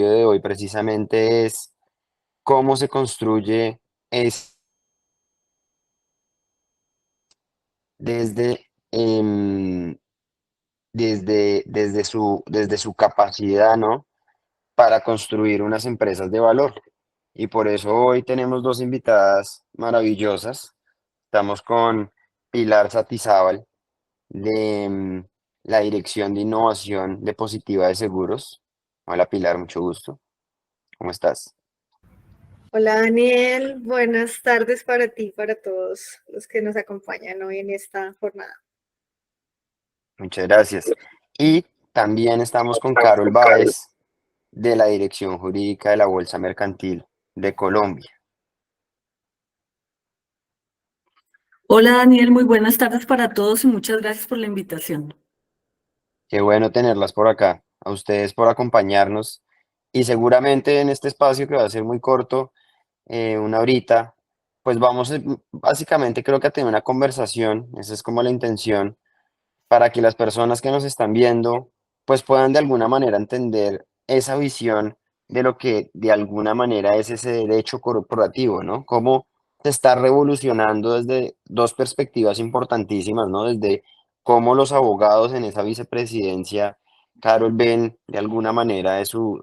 episodio de hoy precisamente es cómo se construye es desde, desde su capacidad, ¿no? Para construir unas empresas de valor. Y por eso hoy tenemos dos invitadas maravillosas. Estamos con Pilar Satizábal de la Dirección de Innovación de Positiva de Seguros. Hola Pilar, mucho gusto. ¿Cómo estás? Hola Daniel, buenas tardes para ti y para todos los que nos acompañan hoy en esta jornada. Muchas gracias. Y también estamos con Carol Báez de la Dirección Jurídica de la Bolsa Mercantil de Colombia. Hola Daniel, muy buenas tardes para todos y muchas gracias por la invitación. Qué bueno tenerlas por acá, a ustedes por acompañarnos y seguramente en este espacio que va a ser muy corto, una horita, pues vamos básicamente creo que a tener una conversación, esa es como la intención, para que las personas que nos están viendo pues puedan de alguna manera entender esa visión de lo que de alguna manera es ese derecho corporativo, ¿no? Cómo se está revolucionando desde dos perspectivas importantísimas, ¿no? Desde cómo los abogados en esa vicepresidencia, Carol, ven de alguna manera de su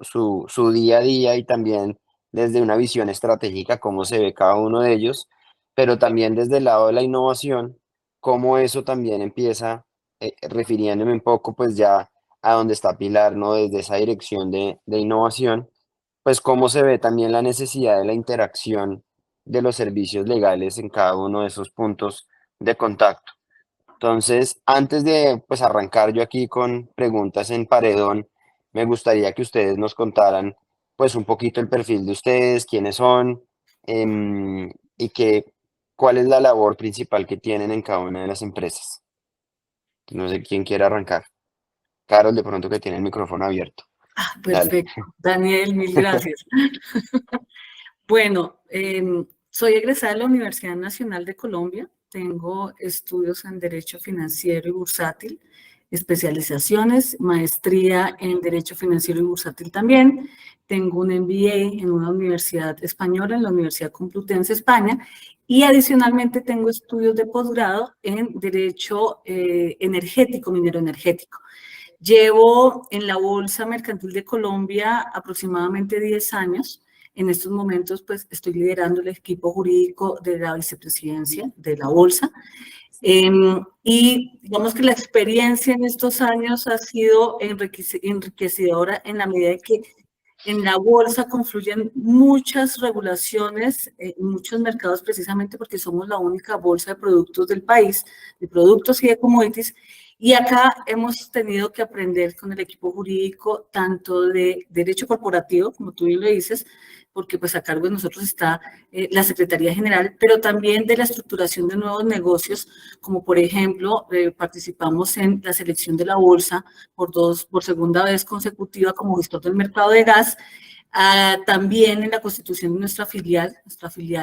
día a día y también desde una visión estratégica, cómo se ve cada uno de ellos, pero también desde el lado de la innovación, cómo eso también empieza refiriéndome un poco pues ya a donde está Pilar, ¿no? Desde esa dirección de innovación, pues cómo se ve también la necesidad de la interacción de los servicios legales en cada uno de esos puntos de contacto. Entonces, antes de pues arrancar yo aquí con preguntas en paredón, me gustaría que ustedes nos contaran pues un poquito el perfil de ustedes, quiénes son, y cuál es la labor principal que tienen en cada una de las empresas. No sé quién quiere arrancar. Carol, de pronto que tiene el micrófono abierto. Dale. Perfecto. Daniel, mil gracias. Bueno, soy egresada de la Universidad Nacional de Colombia. Tengo estudios en Derecho Financiero y Bursátil, especializaciones, maestría en Derecho Financiero y Bursátil también. Tengo un MBA en una universidad española, en la Universidad Complutense, España, y adicionalmente tengo estudios de posgrado en Derecho Energético, Minero Energético. Llevo en la Bolsa Mercantil de Colombia aproximadamente 10 años. En estos momentos, pues, estoy liderando el equipo jurídico de la vicepresidencia de la Bolsa. Y digamos que la experiencia en estos años ha sido enriquecedora en la medida de que en la bolsa confluyen muchas regulaciones, muchos mercados precisamente porque somos la única bolsa de productos del país, de productos y de commodities. Y acá hemos tenido que aprender con el equipo jurídico tanto de derecho corporativo, como tú bien lo dices, porque pues a cargo de nosotros está la Secretaría General, pero también de la estructuración de nuevos negocios, como por ejemplo participamos en la selección de la bolsa por segunda vez consecutiva como gestor del mercado de gas. También en la constitución de nuestra filial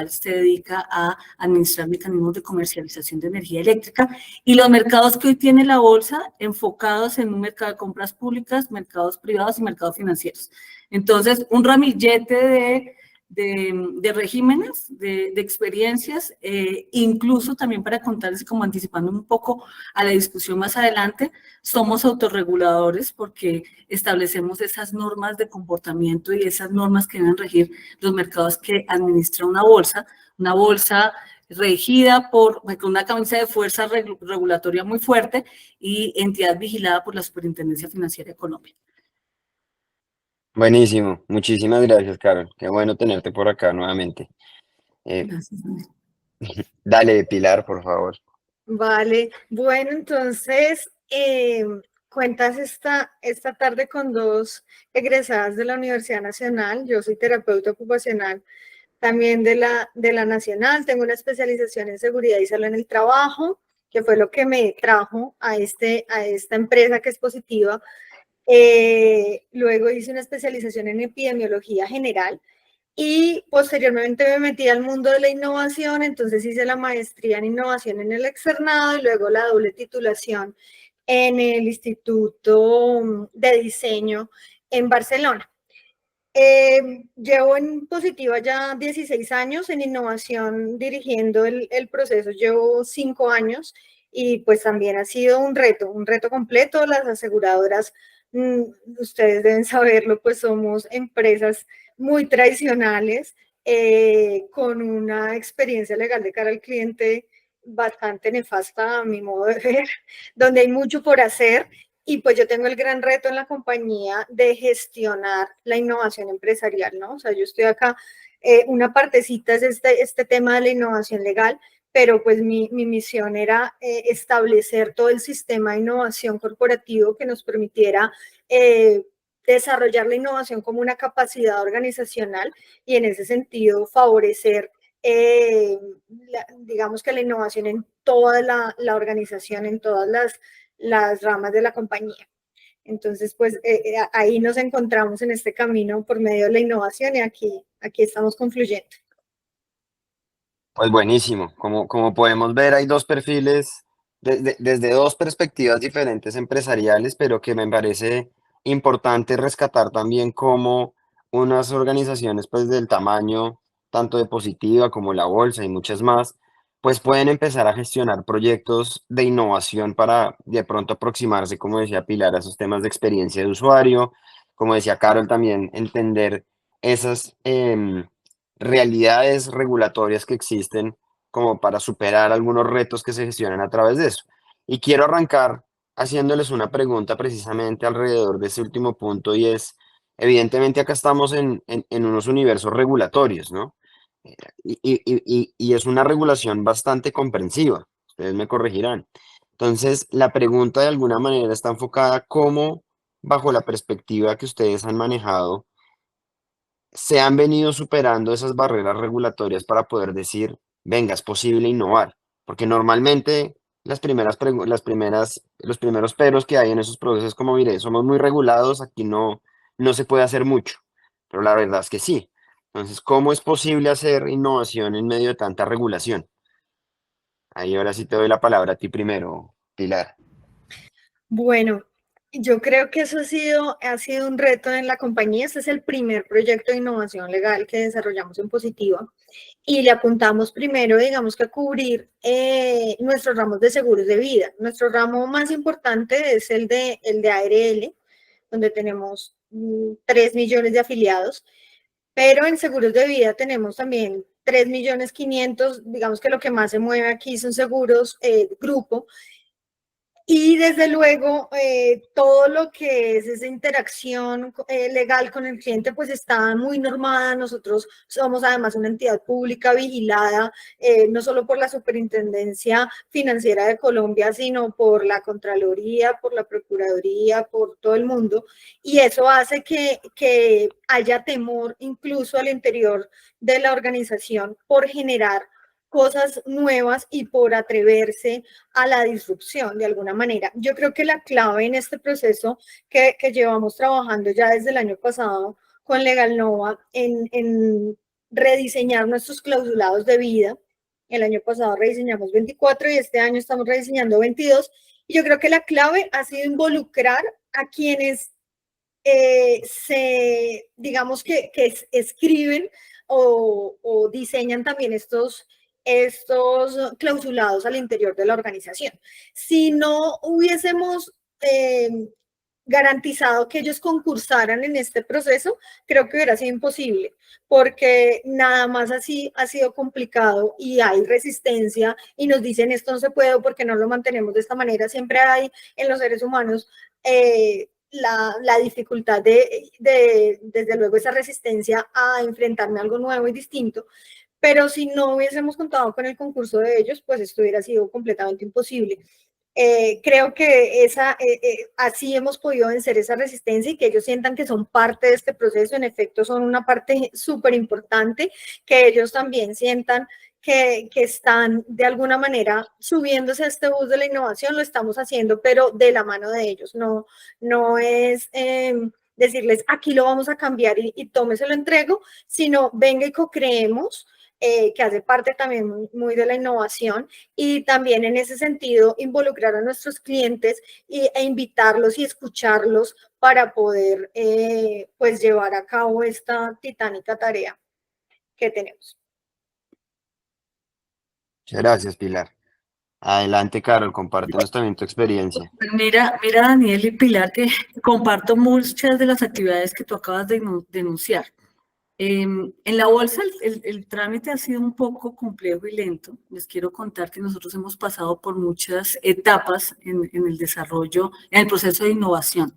se dedica a administrar mecanismos de comercialización de energía eléctrica y los mercados que hoy tiene la bolsa enfocados en un mercado de compras públicas, mercados privados y mercados financieros. Entonces, un ramillete de regímenes, de experiencias, incluso también para contarles, como anticipando un poco a la discusión más adelante, somos autorreguladores porque establecemos esas normas de comportamiento y esas normas que deben regir los mercados que administra una bolsa regida por una camisa de fuerza regulatoria muy fuerte y entidad vigilada por la Superintendencia Financiera de Colombia. Buenísimo. Muchísimas gracias, Carol. Qué bueno tenerte por acá nuevamente. Gracias, Daniel. Dale, Pilar, por favor. Vale, bueno, entonces cuentas esta tarde con dos egresadas de la Universidad Nacional. Yo soy terapeuta ocupacional también de la Nacional. Tengo una especialización en seguridad y salud en el trabajo, que fue lo que me trajo a esta empresa que es Positiva. Luego hice una especialización en epidemiología general y posteriormente me metí al mundo de la innovación, entonces hice la maestría en innovación en el externado y luego la doble titulación en el Instituto de Diseño en Barcelona. Llevo en Positiva ya 16 años, en innovación dirigiendo el proceso, llevo 5 años y pues también ha sido un reto completo. Las aseguradoras, mm, ustedes deben saberlo, pues somos empresas muy tradicionales, con una experiencia legal de cara al cliente bastante nefasta a mi modo de ver, donde hay mucho por hacer. Y pues yo tengo el gran reto en la compañía de gestionar la innovación empresarial, ¿no? O sea, yo estoy acá, una partecita es este tema de la innovación legal, pero pues mi misión era establecer todo el sistema de innovación corporativo que nos permitiera desarrollar la innovación como una capacidad organizacional y en ese sentido favorecer, digamos que la innovación en toda la organización, en todas las ramas de la compañía. Entonces, pues ahí nos encontramos en este camino por medio de la innovación y aquí estamos confluyendo. Pues buenísimo. Como podemos ver, hay dos perfiles desde dos perspectivas diferentes empresariales, pero que me parece importante rescatar también cómo unas organizaciones pues del tamaño tanto de Positiva como la Bolsa y muchas más, pues pueden empezar a gestionar proyectos de innovación para de pronto aproximarse, como decía Pilar, a esos temas de experiencia de usuario, como decía Carol también, entender esas realidades regulatorias que existen como para superar algunos retos que se gestionan a través de eso. Y quiero arrancar haciéndoles una pregunta precisamente alrededor de ese último punto y es, evidentemente acá estamos en unos universos regulatorios, ¿no? Y es una regulación bastante comprensiva, ustedes me corregirán. Entonces, la pregunta de alguna manera está enfocada cómo, bajo la perspectiva que ustedes han manejado, se han venido superando esas barreras regulatorias para poder decir, venga, es posible innovar, porque normalmente los primeros peros que hay en esos procesos, como mire, somos muy regulados, aquí no se puede hacer mucho, pero la verdad es que sí. Entonces, ¿cómo es posible hacer innovación en medio de tanta regulación? Ahí ahora sí te doy la palabra a ti primero, Pilar. Bueno, yo creo que eso ha sido un reto en la compañía. Este es el primer proyecto de innovación legal que desarrollamos en Positiva y le apuntamos primero, digamos que a cubrir nuestros ramos de seguros de vida. Nuestro ramo más importante es el de ARL, donde tenemos 3 millones de afiliados, pero en seguros de vida tenemos también 3.500.000, digamos que lo que más se mueve aquí son seguros grupo, y desde luego, todo lo que es esa interacción legal con el cliente, pues está muy normada. Nosotros somos además una entidad pública vigilada, no solo por la Superintendencia Financiera de Colombia, sino por la Contraloría, por la Procuraduría, por todo el mundo. Y eso hace que haya temor incluso al interior de la organización por generar cosas nuevas y por atreverse a la disrupción de alguna manera. Yo creo que la clave en este proceso que llevamos trabajando ya desde el año pasado con Legal Nova en rediseñar nuestros clausulados de vida. El año pasado rediseñamos 24 y este año estamos rediseñando 22. Y yo creo que la clave ha sido involucrar a quienes digamos que escriben o diseñan también estos clausulados al interior de la organización. Si no hubiésemos garantizado que ellos concursaran en este proceso, creo que hubiera sido imposible, porque nada más así ha sido complicado y hay resistencia y nos dicen esto no se puede porque no lo mantenemos de esta manera. Siempre hay en los seres humanos la dificultad desde luego, esa resistencia a enfrentarme a algo nuevo y distinto. Pero si no hubiésemos contado con el concurso de ellos, pues esto hubiera sido completamente imposible. Creo que así hemos podido vencer esa resistencia y que ellos sientan que son parte de este proceso. En efecto, son una parte súper importante, que ellos también sientan que están de alguna manera subiéndose a este bus de la innovación. Lo estamos haciendo, pero de la mano de ellos. No es decirles, aquí lo vamos a cambiar y tome, se lo entrego, sino venga y co-creemos. que hace parte también muy de la innovación, y también en ese sentido involucrar a nuestros clientes e invitarlos y escucharlos para poder pues llevar a cabo esta titánica tarea que tenemos. Muchas gracias, Pilar. Adelante, Carol, compártenos también tu experiencia. Mira, Daniel y Pilar, que comparto muchas de las actividades que tú acabas de denunciar. En la bolsa el trámite ha sido un poco complejo y lento. Les quiero contar que nosotros hemos pasado por muchas etapas en el desarrollo, en el proceso de innovación.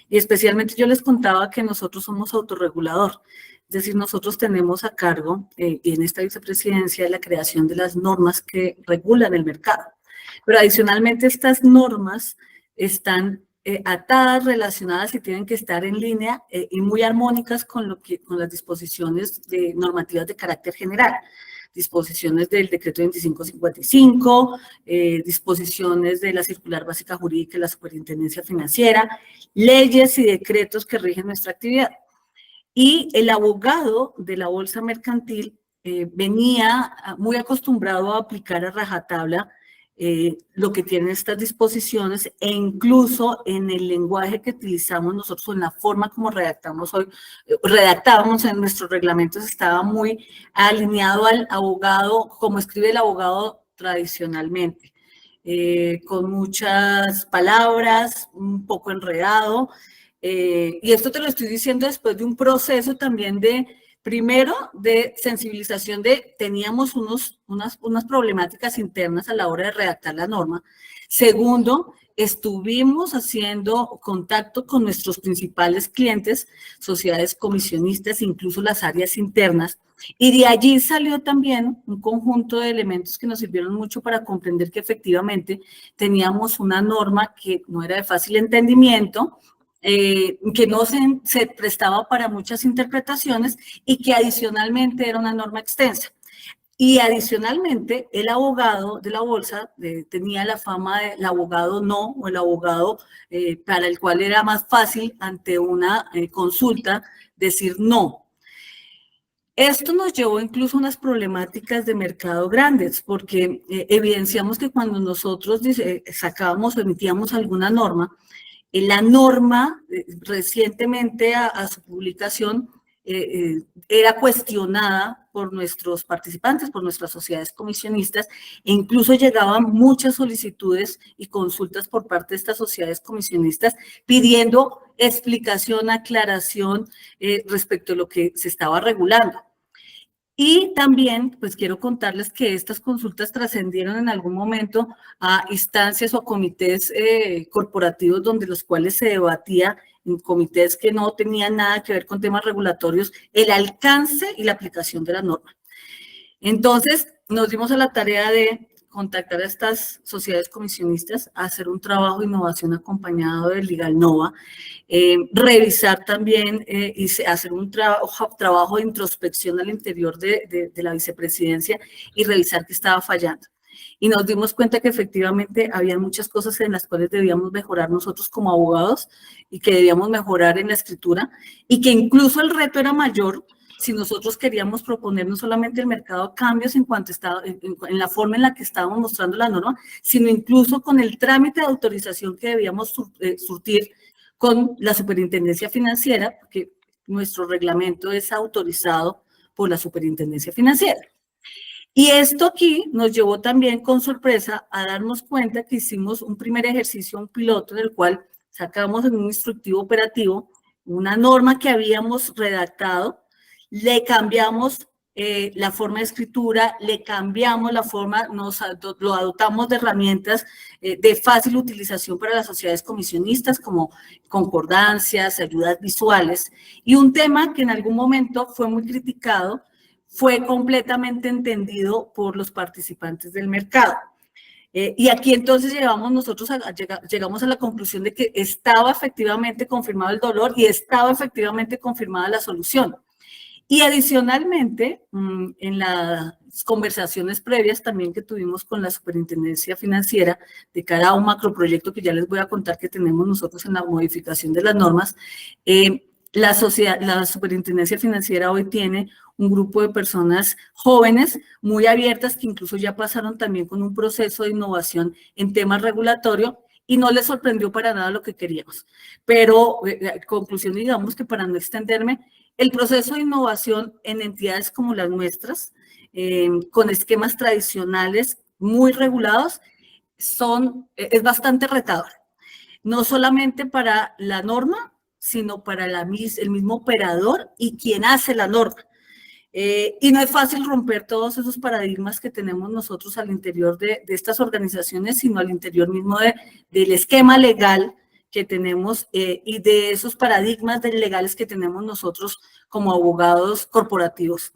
Y especialmente yo les contaba que nosotros somos autorregulador. Es decir, nosotros tenemos a cargo, y en esta vicepresidencia, la creación de las normas que regulan el mercado. Pero adicionalmente estas normas están atadas, relacionadas y tienen que estar en línea y muy armónicas con las disposiciones normativas de carácter general. Disposiciones del decreto 2555, disposiciones de la circular básica jurídica de la superintendencia financiera, leyes y decretos que rigen nuestra actividad. Y el abogado de la bolsa mercantil venía muy acostumbrado a aplicar a rajatabla lo que tienen estas disposiciones, e incluso en el lenguaje que utilizamos nosotros, en la forma como redactábamos en nuestros reglamentos, estaba muy alineado al abogado, como escribe el abogado tradicionalmente, con muchas palabras, un poco enredado, y esto te lo estoy diciendo después de un proceso también primero, de sensibilización teníamos unas problemáticas internas a la hora de redactar la norma. Segundo, estuvimos haciendo contacto con nuestros principales clientes, sociedades comisionistas, incluso las áreas internas, y de allí salió también un conjunto de elementos que nos sirvieron mucho para comprender que efectivamente teníamos una norma que no era de fácil entendimiento, que no se prestaba para muchas interpretaciones y que adicionalmente era una norma extensa. Y adicionalmente, el abogado de la bolsa tenía la fama del abogado no, o el abogado para el cual era más fácil ante una consulta decir no. Esto nos llevó incluso a unas problemáticas de mercado grandes, porque evidenciamos que cuando nosotros sacábamos o emitíamos alguna norma, la norma recientemente a su publicación era cuestionada por nuestros participantes, por nuestras sociedades comisionistas, e incluso llegaban muchas solicitudes y consultas por parte de estas sociedades comisionistas pidiendo explicación, aclaración respecto a lo que se estaba regulando. Y también, pues quiero contarles que estas consultas trascendieron en algún momento a instancias o comités corporativos donde los cuales se debatía en comités que no tenían nada que ver con temas regulatorios, el alcance y la aplicación de la norma. Entonces, nos dimos a la tarea de contactar a estas sociedades comisionistas, hacer un trabajo de innovación acompañado del Legal Nova, revisar también y hacer un trabajo de introspección al interior de la vicepresidencia y revisar qué estaba fallando. Y nos dimos cuenta que efectivamente había muchas cosas en las cuales debíamos mejorar nosotros como abogados y que debíamos mejorar en la escritura, y que incluso el reto era mayor si nosotros queríamos proponer no solamente el mercado cambios en cuanto estaba en la forma en la que estábamos mostrando la norma, sino incluso con el trámite de autorización que debíamos surtir con la superintendencia financiera, porque nuestro reglamento es autorizado por la superintendencia financiera. Y esto aquí nos llevó también con sorpresa a darnos cuenta que hicimos un primer ejercicio, un piloto, en el cual sacamos en un instructivo operativo una norma que habíamos redactado, le cambiamos la forma de escritura, le cambiamos la forma, lo adoptamos de herramientas de fácil utilización para las sociedades comisionistas, como concordancias, ayudas visuales, y un tema que en algún momento fue muy criticado, fue completamente entendido por los participantes del mercado. Y aquí entonces llegamos a la conclusión de que estaba efectivamente confirmado el dolor y estaba efectivamente confirmada la solución. Y adicionalmente, en las conversaciones previas también que tuvimos con la superintendencia financiera de cara a un macroproyecto que ya les voy a contar que tenemos nosotros en la modificación de las normas, La Superintendencia Financiera hoy tiene un grupo de personas jóvenes muy abiertas que incluso ya pasaron también con un proceso de innovación en temas regulatorios y no les sorprendió para nada lo que queríamos. Pero, conclusión, digamos que para no extenderme, el proceso de innovación en entidades como las nuestras, con esquemas tradicionales muy regulados, es bastante retador. No solamente para la norma, sino para el mismo operador y quien hace la norma. Y no es fácil romper todos esos paradigmas que tenemos nosotros al interior de estas organizaciones, sino al interior mismo del esquema legal que tenemos y de esos paradigmas legales que tenemos nosotros como abogados corporativos.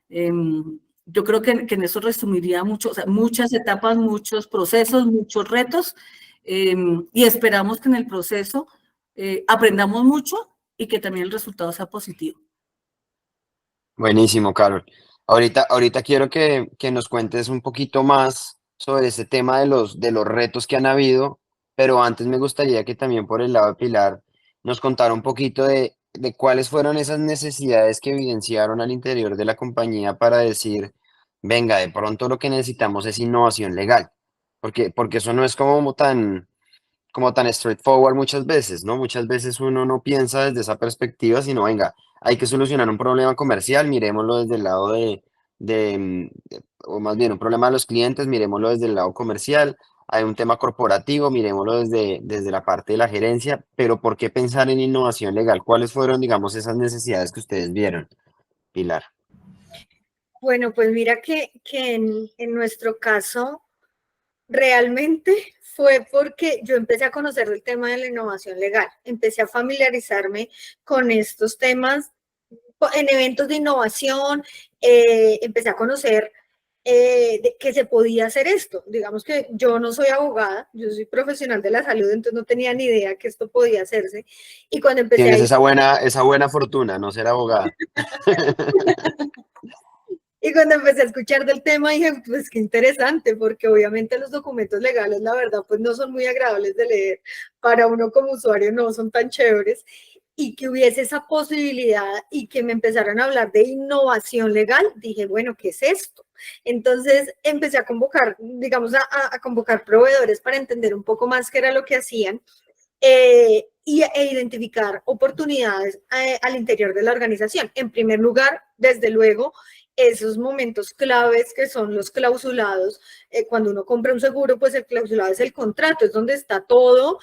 Yo creo que en eso resumiría mucho, o sea, muchas etapas, muchos procesos, muchos retos, y esperamos que en el proceso aprendamos mucho y que también el resultado sea positivo. Buenísimo, Carol. Ahorita quiero que nos cuentes un poquito más sobre ese tema de los retos que han habido, pero antes me gustaría que también por el lado de Pilar nos contara un poquito de cuáles fueron esas necesidades que evidenciaron al interior de la compañía para decir, venga, de pronto lo que necesitamos es innovación legal, porque eso no es como tan straightforward muchas veces, ¿no? Muchas veces uno no piensa desde esa perspectiva, sino, venga, hay que solucionar un problema comercial, miremoslo desde el lado o más bien un problema de los clientes, miremoslo desde el lado comercial, hay un tema corporativo, miremoslo desde la parte de la gerencia, pero ¿por qué pensar en innovación legal? ¿Cuáles fueron, digamos, esas necesidades que ustedes vieron, Pilar? Bueno, pues mira que en nuestro caso, realmente fue porque yo empecé a conocer el tema de la innovación legal, empecé a familiarizarme con estos temas en eventos de innovación, empecé a conocer que se podía hacer esto. Digamos que yo no soy abogada, yo soy profesional de la salud, entonces no tenía ni idea que esto podía hacerse. Y cuando empecé Tienes a ir esa buena fortuna, no ser abogada. Y cuando empecé a escuchar del tema dije, pues qué interesante, porque obviamente los documentos legales, la verdad, pues no son muy agradables de leer. Para uno como usuario no son tan chéveres. Y que hubiese esa posibilidad y que me empezaran a hablar de innovación legal, dije, bueno, ¿qué es esto? Entonces empecé a convocar, digamos, a convocar proveedores para entender un poco más qué era lo que hacían. E identificar oportunidades al interior de la organización. En primer lugar, desde luego, esos momentos claves que son los clausulados. Cuando uno compra un seguro, pues el clausulado es el contrato, es donde está todo,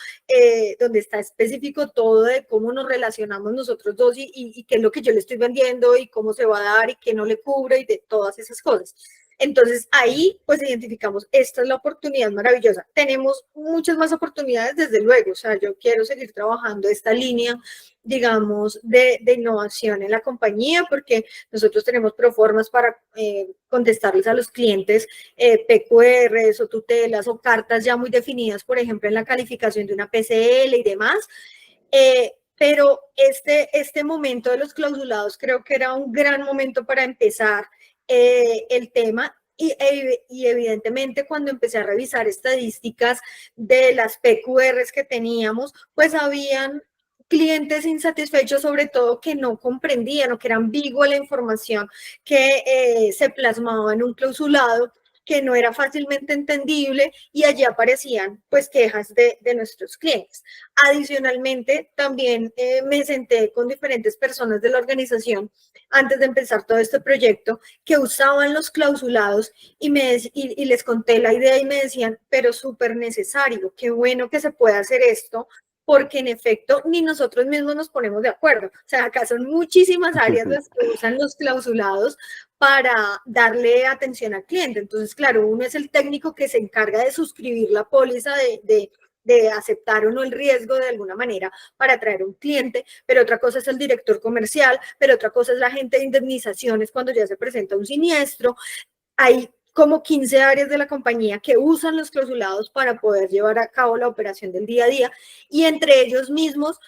donde está específico todo de cómo nos relacionamos nosotros dos y qué es lo que yo le estoy vendiendo y cómo se va a dar y qué no le cubre y de todas esas cosas. Entonces ahí pues identificamos, esta es la oportunidad maravillosa. Tenemos muchas más oportunidades desde luego, o sea, yo quiero seguir trabajando esta línea, digamos, de innovación en la compañía porque nosotros tenemos proformas para contestarles a los clientes PQRs o tutelas o cartas ya muy definidas, por ejemplo, en la calificación de una PCL y demás. Pero este momento de los clausulados creo que era un gran momento para empezar el tema y evidentemente cuando empecé a revisar estadísticas de las PQRs que teníamos, pues habían clientes insatisfechos, sobre todo que no comprendían o que era ambigua la información que se plasmaba en un clausulado, que no era fácilmente entendible y allí aparecían pues quejas de nuestros clientes. Adicionalmente, también me senté con diferentes personas de la organización antes de empezar todo este proyecto que usaban los clausulados y les conté la idea y me decían, pero súper necesario, qué bueno que se pueda hacer esto, porque en efecto ni nosotros mismos nos ponemos de acuerdo. O sea, acá son muchísimas áreas las que usan los clausulados para darle atención al cliente. Entonces, claro, uno es el técnico que se encarga de suscribir la póliza de aceptar o no el riesgo de alguna manera para atraer un cliente, pero otra cosa es el director comercial, pero otra cosa es la gente de indemnizaciones cuando ya se presenta un siniestro. Hay como 15 áreas de la compañía que usan los clausulados para poder llevar a cabo la operación del día a día y entre ellos mismos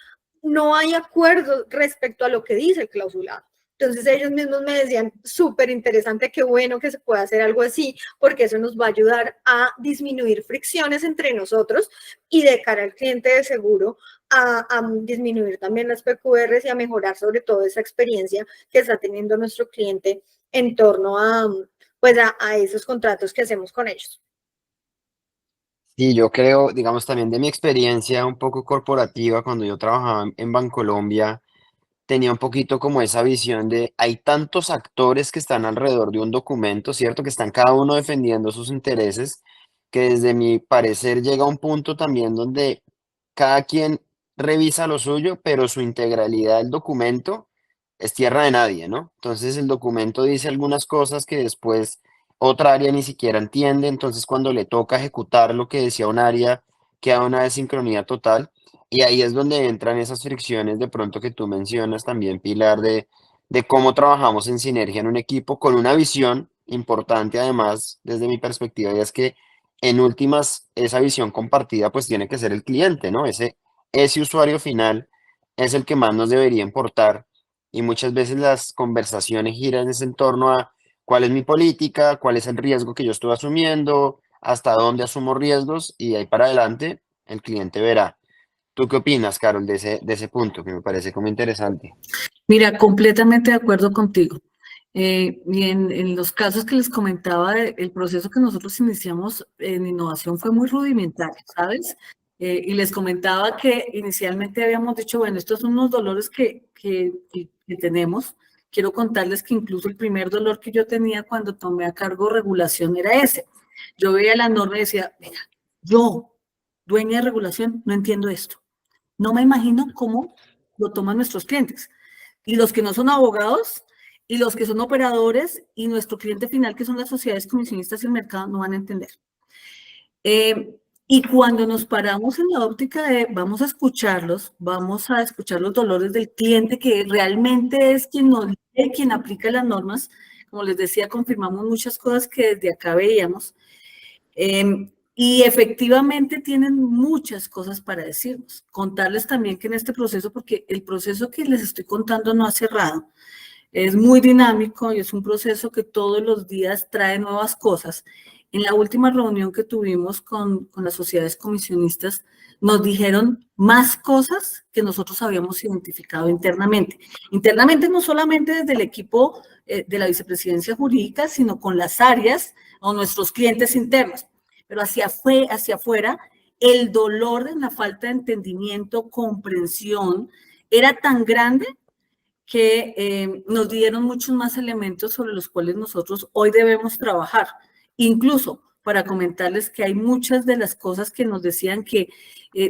no hay acuerdo respecto a lo que dice el clausulado. Entonces ellos mismos me decían, súper interesante, qué bueno que se pueda hacer algo así, porque eso nos va a ayudar a disminuir fricciones entre nosotros y de cara al cliente de seguro, a disminuir también las PQRs y a mejorar sobre todo esa experiencia que está teniendo nuestro cliente en torno a, pues a esos contratos que hacemos con ellos. Y yo creo, digamos, también de mi experiencia un poco corporativa, cuando yo trabajaba en Bancolombia, tenía un poquito como esa visión de hay tantos actores que están alrededor de un documento, ¿cierto? Que están cada uno defendiendo sus intereses, que desde mi parecer llega un punto también donde cada quien revisa lo suyo, pero su integralidad del documento es tierra de nadie, ¿no? Entonces el documento dice algunas cosas que después otra área ni siquiera entiende, entonces cuando le toca ejecutar lo que decía un área, queda una desincronía total. Y ahí es donde entran esas fricciones de pronto que tú mencionas también, Pilar, de cómo trabajamos en sinergia en un equipo con una visión importante además desde mi perspectiva, y es que en últimas esa visión compartida pues tiene que ser el cliente, ¿no? Ese usuario final es el que más nos debería importar y muchas veces las conversaciones giran en ese entorno a cuál es mi política, cuál es el riesgo que yo estoy asumiendo, hasta dónde asumo riesgos y de ahí para adelante el cliente verá. ¿Tú qué opinas, Carol, de ese punto que me parece como interesante? Mira, completamente de acuerdo contigo. Y en los casos que les comentaba, el proceso que nosotros iniciamos en innovación fue muy rudimentario, ¿sabes? Y les comentaba que inicialmente habíamos dicho, bueno, estos son unos dolores que tenemos. Quiero contarles que incluso el primer dolor que yo tenía cuando tomé a cargo regulación era ese. Yo veía la norma y decía, mira, yo, dueña de regulación, no entiendo esto. No me imagino cómo lo toman nuestros clientes. Y los que no son abogados, y los que son operadores, y nuestro cliente final, que son las sociedades comisionistas y el mercado, no van a entender. Y cuando nos paramos en la óptica de vamos a escucharlos, vamos a escuchar los dolores del cliente, que realmente es quien nos lee, quien aplica las normas, como les decía, confirmamos muchas cosas que desde acá veíamos. Y efectivamente tienen muchas cosas para decirnos. Contarles también que en este proceso, porque el proceso que les estoy contando no ha cerrado, es muy dinámico y es un proceso que todos los días trae nuevas cosas. En la última reunión que tuvimos con las sociedades comisionistas, nos dijeron más cosas que nosotros habíamos identificado internamente. Internamente no solamente desde el equipo de la vicepresidencia jurídica, sino con las áreas o nuestros clientes internos. Pero hacia afuera, el dolor de la falta de entendimiento, comprensión, era tan grande que nos dieron muchos más elementos sobre los cuales nosotros hoy debemos trabajar. Incluso para comentarles que hay muchas de las cosas que nos decían que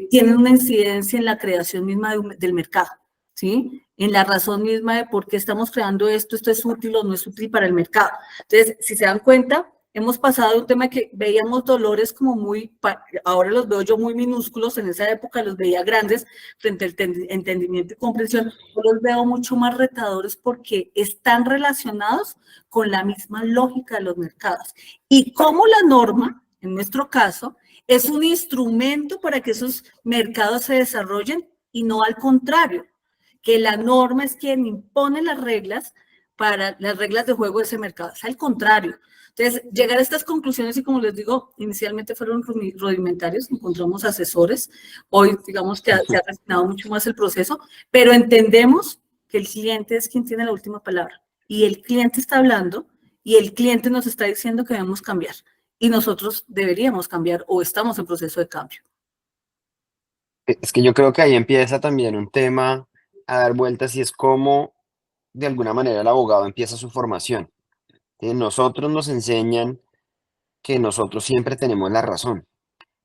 tienen una incidencia en la creación misma del mercado, ¿sí? En la razón misma de por qué estamos creando esto es útil o no es útil para el mercado. Entonces, si se dan cuenta, hemos pasado de un tema que veíamos dolores como muy, ahora los veo yo muy minúsculos, en esa época los veía grandes frente al entendimiento y comprensión, yo los veo mucho más retadores porque están relacionados con la misma lógica de los mercados. Y cómo la norma, en nuestro caso, es un instrumento para que esos mercados se desarrollen y no al contrario, que la norma es quien impone las reglas para las reglas de juego de ese mercado, es al contrario. Entonces, llegar a estas conclusiones y como les digo, inicialmente fueron rudimentarios, encontramos asesores, hoy digamos que se ha refinado mucho más el proceso, pero entendemos que el cliente es quien tiene la última palabra y el cliente está hablando y el cliente nos está diciendo que debemos cambiar y nosotros deberíamos cambiar o estamos en proceso de cambio. Es que yo creo que ahí empieza también un tema a dar vueltas y es cómo de alguna manera el abogado empieza su formación. Nosotros nos enseñan que nosotros siempre tenemos la razón.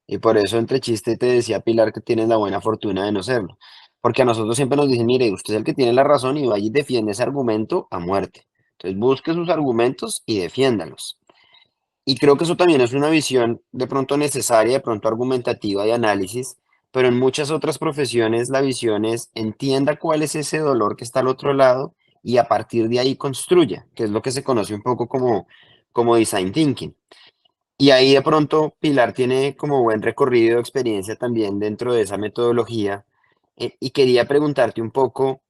Y por eso entre chiste te decía Pilar que tienes la buena fortuna de no serlo. Porque a nosotros siempre nos dicen, mire, usted es el que tiene la razón y vaya y defiende ese argumento a muerte. Entonces busque sus argumentos y defiéndalos. Y creo que eso también es una visión de pronto necesaria, de pronto argumentativa de análisis, pero en muchas otras profesiones la visión es entienda cuál es ese dolor que está al otro lado y a partir de ahí construya, que es lo que se conoce un poco como design thinking. Y ahí de pronto Pilar tiene como buen recorrido de experiencia también dentro de esa metodología. Y quería preguntarte un poco,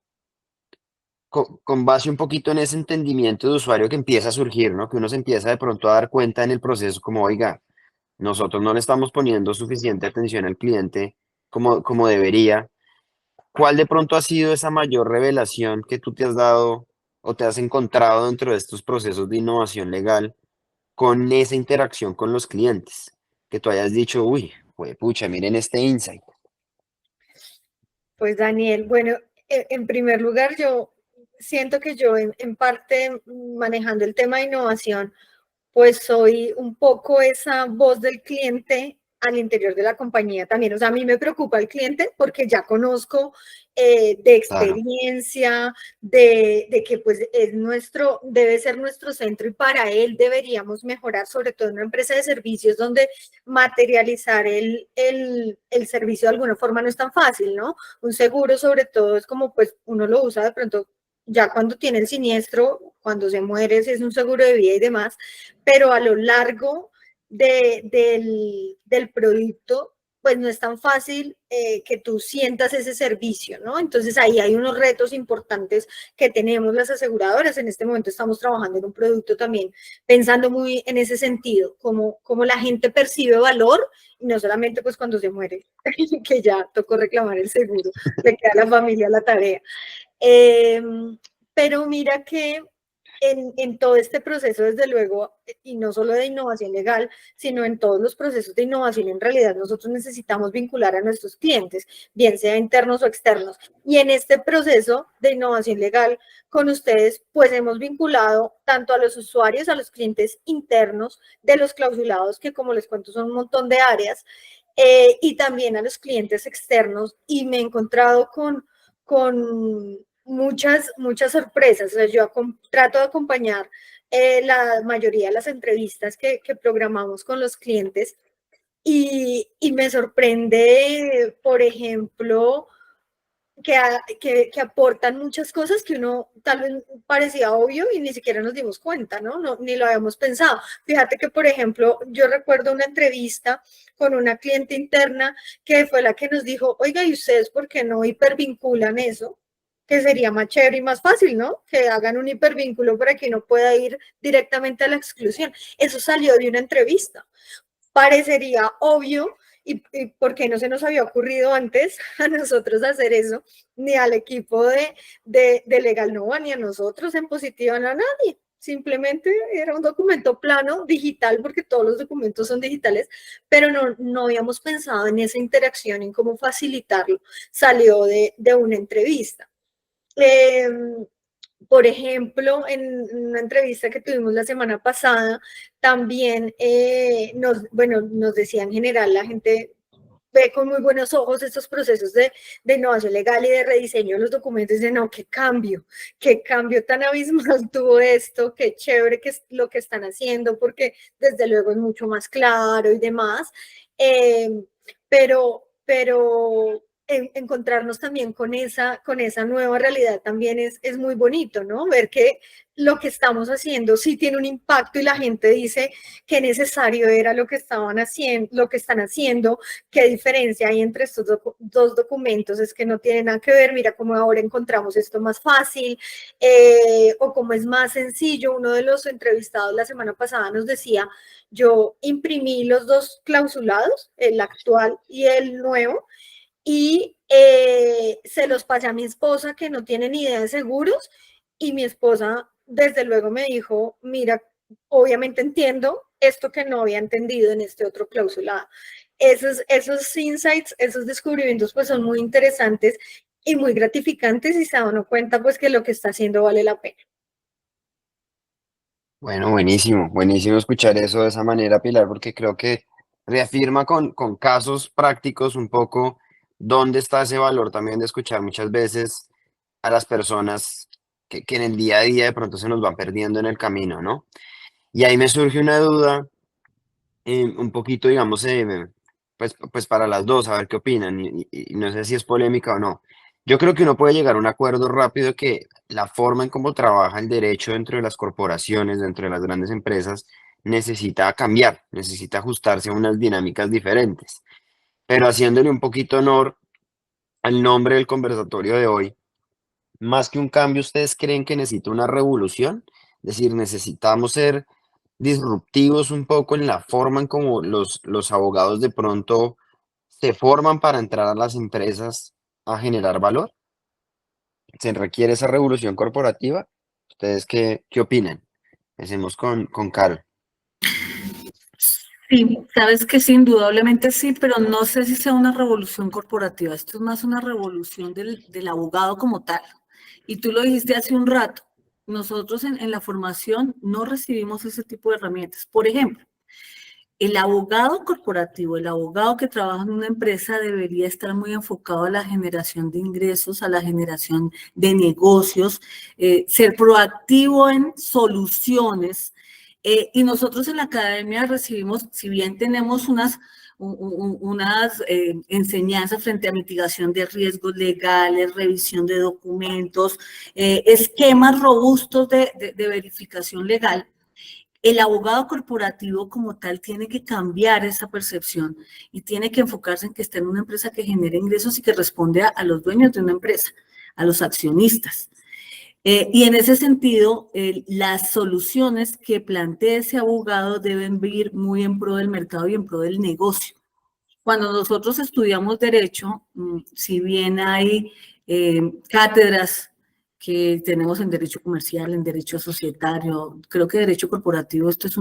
con base un poquito en ese entendimiento de usuario que empieza a surgir, ¿no? Que uno se empieza de pronto a dar cuenta en el proceso como, oiga, nosotros no le estamos poniendo suficiente atención al cliente como debería. ¿Cuál de pronto ha sido esa mayor revelación que tú te has dado o te has encontrado dentro de estos procesos de innovación legal con esa interacción con los clientes? Que tú hayas dicho, uy, pucha, miren este insight. Pues Daniel, bueno, en primer lugar, yo siento que yo en parte manejando el tema de innovación, pues soy un poco esa voz del cliente al interior de la compañía también. O sea, a mí me preocupa el cliente porque ya conozco de Claro. experiencia, de que pues es nuestro, debe ser nuestro centro y para él deberíamos mejorar, sobre todo en una empresa de servicios donde materializar el servicio de alguna forma no es tan fácil, ¿no? Un seguro sobre todo es como pues uno lo usa de pronto ya cuando tiene el siniestro, cuando se muere, si es un seguro de vida y demás, pero a lo largo del producto, pues no es tan fácil que tú sientas ese servicio, ¿no? Entonces ahí hay unos retos importantes que tenemos las aseguradoras. En este momento estamos trabajando en un producto también pensando muy en ese sentido, como la gente percibe valor, y no solamente pues cuando se muere, que ya tocó reclamar el seguro, le queda a la familia la tarea. Eh, pero mira que en todo este proceso, desde luego, y no solo de innovación legal, sino en todos los procesos de innovación, en realidad nosotros necesitamos vincular a nuestros clientes, bien sea internos o externos. Y en este proceso de innovación legal con ustedes, pues hemos vinculado tanto a los usuarios, a los clientes internos de los clausulados, que como les cuento son un montón de áreas, y también a los clientes externos. Y me he encontrado con muchas sorpresas. O sea, yo trato de acompañar la mayoría de las entrevistas que programamos con los clientes y me sorprende, por ejemplo, que aportan muchas cosas que uno tal vez parecía obvio y ni siquiera nos dimos cuenta, ¿no? No, ni lo habíamos pensado. Fíjate que, por ejemplo, yo recuerdo una entrevista con una cliente interna que fue la que nos dijo, oiga, ¿y ustedes por qué no hipervinculan eso? Que sería más chévere y más fácil, ¿no? Que hagan un hipervínculo para que uno pueda ir directamente a la exclusión. Eso salió de una entrevista. Parecería obvio, y por qué no se nos había ocurrido antes a nosotros hacer eso, ni al equipo de Legal Nova, ni a nosotros en Positiva, no a nadie. Simplemente era un documento plano, digital, porque todos los documentos son digitales, pero no habíamos pensado en esa interacción, en cómo facilitarlo. Salió de una entrevista. Eh, por ejemplo, en una entrevista que tuvimos la semana pasada, también nos decía en general, la gente ve con muy buenos ojos estos procesos de innovación legal y de rediseño de los documentos, de no, qué cambio tan abismal tuvo esto, qué chévere que es lo que están haciendo, porque desde luego es mucho más claro y demás. Eh, pero encontrarnos también con esa nueva realidad también es muy bonito, ¿no? Ver que lo que estamos haciendo sí tiene un impacto y la gente dice que necesario era lo que estaban haciendo, lo que están haciendo, qué diferencia hay entre estos dos documentos, es que no tienen nada que ver, mira cómo ahora encontramos esto más fácil, o cómo es más sencillo. Uno de los entrevistados la semana pasada nos decía, yo imprimí los dos clausulados, el actual y el nuevo, y se los pasé a mi esposa que no tiene ni idea de seguros y mi esposa desde luego me dijo, mira, obviamente entiendo esto que no había entendido en este otro clausulado. Esos insights, esos descubrimientos pues son muy interesantes y muy gratificantes y se da uno cuenta pues que lo que está haciendo vale la pena. Bueno, buenísimo, buenísimo escuchar eso de esa manera, Pilar, porque creo que reafirma con casos prácticos un poco dónde está ese valor también de escuchar muchas veces a las personas que en el día a día de pronto se nos van perdiendo en el camino, ¿no? Y ahí me surge una duda, un poquito, digamos, pues para las dos, a ver qué opinan, y no sé si es polémica o no. Yo creo que uno puede llegar a un acuerdo rápido que la forma en cómo trabaja el derecho dentro de las corporaciones, dentro de las grandes empresas, necesita cambiar, necesita ajustarse a unas dinámicas diferentes. Pero haciéndole un poquito honor al nombre del conversatorio de hoy, más que un cambio, ¿ustedes creen que necesita una revolución? Es decir, necesitamos ser disruptivos un poco en la forma en cómo los abogados de pronto se forman para entrar a las empresas a generar valor? ¿Se requiere esa revolución corporativa? ¿Ustedes qué opinan? Empecemos con Carol. Sí, sabes que sí, indudablemente sí, pero no sé si sea una revolución corporativa. Esto es más una revolución del abogado como tal. Y tú lo dijiste hace un rato, nosotros en la formación no recibimos ese tipo de herramientas. Por ejemplo, el abogado corporativo, el abogado que trabaja en una empresa debería estar muy enfocado a la generación de ingresos, a la generación de negocios, ser proactivo en soluciones. Y nosotros en la academia recibimos, si bien tenemos unas enseñanzas frente a mitigación de riesgos legales, revisión de documentos, esquemas robustos de verificación legal, el abogado corporativo como tal tiene que cambiar esa percepción y tiene que enfocarse en que está en una empresa que genere ingresos y que responde a los dueños de una empresa, a los accionistas. Y en ese sentido, las soluciones que plantee ese abogado deben ir muy en pro del mercado y en pro del negocio. Cuando nosotros estudiamos derecho, si bien hay cátedras que tenemos en derecho comercial, en derecho societario, creo que derecho corporativo, esto es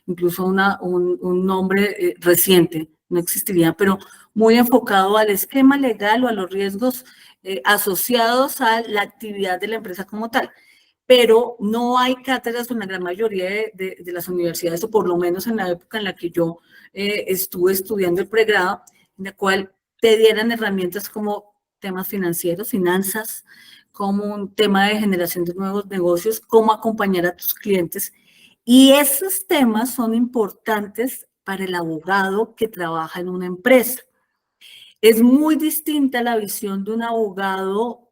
incluso un nombre reciente, no existiría, pero muy enfocado al esquema legal o a los riesgos asociados a la actividad de la empresa como tal. Pero no hay cátedras en la gran mayoría de las universidades, o por lo menos en la época en la que yo estuve estudiando el pregrado, en la cual te dieran herramientas como temas financieros, finanzas, como un tema de generación de nuevos negocios, cómo acompañar a tus clientes. Y esos temas son importantes para el abogado que trabaja en una empresa. Es muy distinta la visión de un abogado